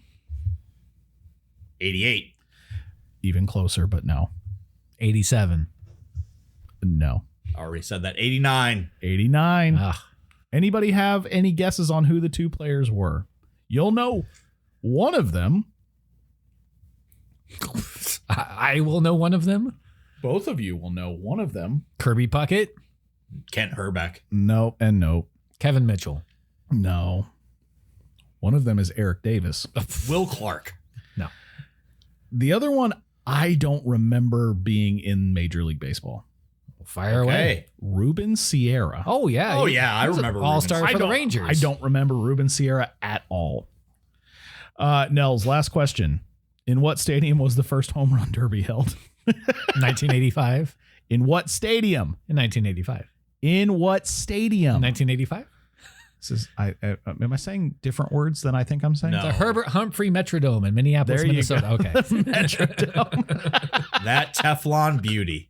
88.
Even closer, but no.
87.
No.
Already said that. 89.
89.
Ah,
Anybody have any guesses on who the two players were? You'll know one of them.
I will know one of them.
Both of you will know one of them.
Kirby Puckett.
Kent Herbeck.
No and no.
Kevin Mitchell.
No. One of them is Eric Davis.
Will Clark.
No.
The other one, I don't remember being in Major League Baseball.
Fire away.
Ruben Sierra.
Oh, yeah.
Oh, yeah, I remember Ruben
All-star
Sierra.
for the Rangers.
I don't remember Ruben Sierra at all. Nels, last question. In what stadium was the first home run derby held?
1985.
In what stadium?
In 1985.
In what stadium?
1985.
This is, am I saying different words than I think I'm saying?
No.
The Herbert Humphrey Metrodome in Minneapolis,
There you
Minnesota.
go.
Okay.
Metrodome.
That Teflon beauty.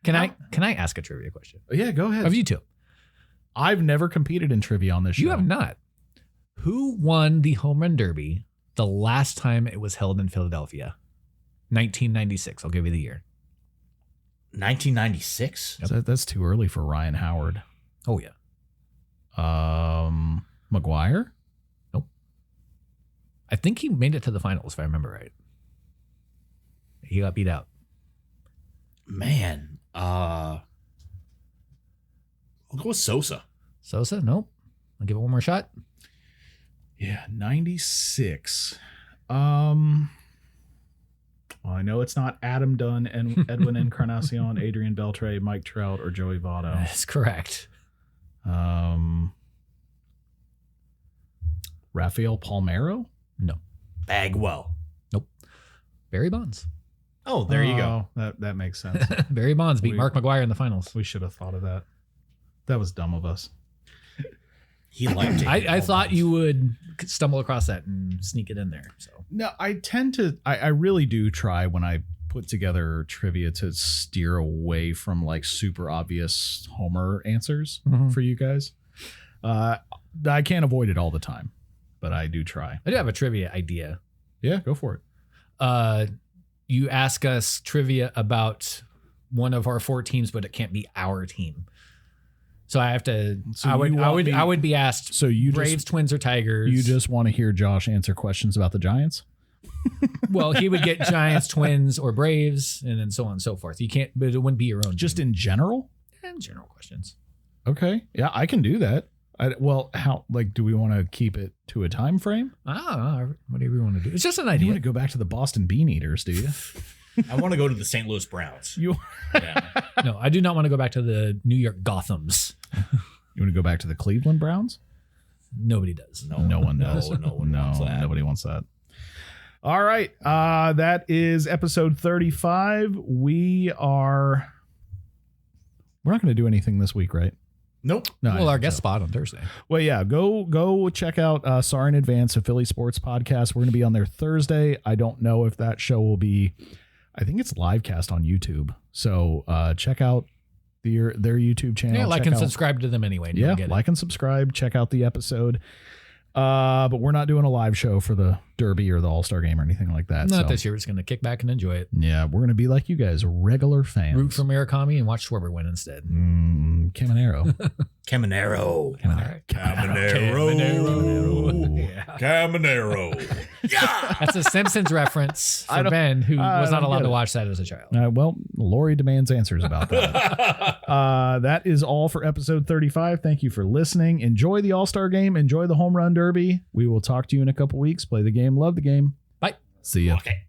Can I ask a trivia question
Yeah, go ahead.
of you two?
I've never competed in trivia on this show.
You have not. Who won the home run derby the last time it was held in Philadelphia? 1996. I'll give you the year.
1996?
That's too early for Ryan Howard.
Oh, yeah.
McGuire?
Nope. I think he made it to the finals, if I remember right. He got beat out.
Man. I'll go with Sosa.
Sosa? Nope. I'll give it one more shot.
Yeah, 96. Well, I know it's not Adam Dunn and Edwin Encarnacion, Adrian Beltre, Mike Trout, or Joey Votto.
That's correct.
Rafael Palmeiro?
No.
Bagwell.
Barry Bonds.
Oh, there you go.
That makes sense.
Barry Bonds beat
We-
Mark McGuire in the finals.
We should have thought of that. That was dumb of us.
He liked it.
I thought you would stumble across that and sneak it in there. So
No, I tend to, I really do try when I put together trivia to steer away from like super obvious Homer answers
Mhm.
for you guys. I can't avoid it all the time, but I do try.
I do have a trivia idea.
Yeah, go for it.
You ask us trivia about one of our 4 teams, but it can't be our team. So I have to.
So
I
you want me-
would be asked.
So you
Braves, Twins, or Tigers.
you just want to hear Josh answer questions about the Giants?
Well, he would get Giants, Twins, or Braves, and then so on and so forth. You can't, but it wouldn't be your own.
Just
team.
in general?
And general questions.
Okay. Yeah, I can do that. How, like, do we want to keep it to a time frame?
Whatever you want to do. It's just an
You
idea.
want to go back to the Boston Bean Eaters, do you?
I want to go to the St. Louis Browns.
You
Yeah.
No, I do not want to go back to the New York Gothams.
want to go back to the Cleveland Browns?
Nobody does.
No one does.
No one wants that.
Nobody wants that. All right. That is episode 35. We're not going to do anything this week, right?
Nope.
No. I
Well, our
think
guest
so.
spot on Thursday.
Well, yeah, go check out Sorry in Advance, a Philly sports podcast. We're going to be on there Thursday. I don't know if that show will be, I think it's live cast on YouTube. So check out their YouTube channel.
Yeah, like
Check
and
out-
subscribe to them anyway.
Yeah,
Get it.
like and subscribe. Check out the episode. But we're not doing a live show for the Derby or the All-Star game or anything like that.
Not
so,
this year. We're just going to kick back and enjoy it.
yeah, we're going to be like you guys, regular fans.
Root for Murakami and watch Schwarber win instead.
Caminero.
Caminero.
Caminero.
Caminero.
Yeah.
Caminero. Yeah.
That's a Simpsons reference
I
for
don't-
Ben, who
I
was not
don't
allowed
get
to
it.
watch that as a child.
Well, Lori demands answers about that. That is all for episode 35. Thank you for listening. Enjoy the All-Star game. Enjoy the Home Run Derby. We will talk to you in a couple weeks. Play the game. Love the game.
Bye.
See ya.
Okay.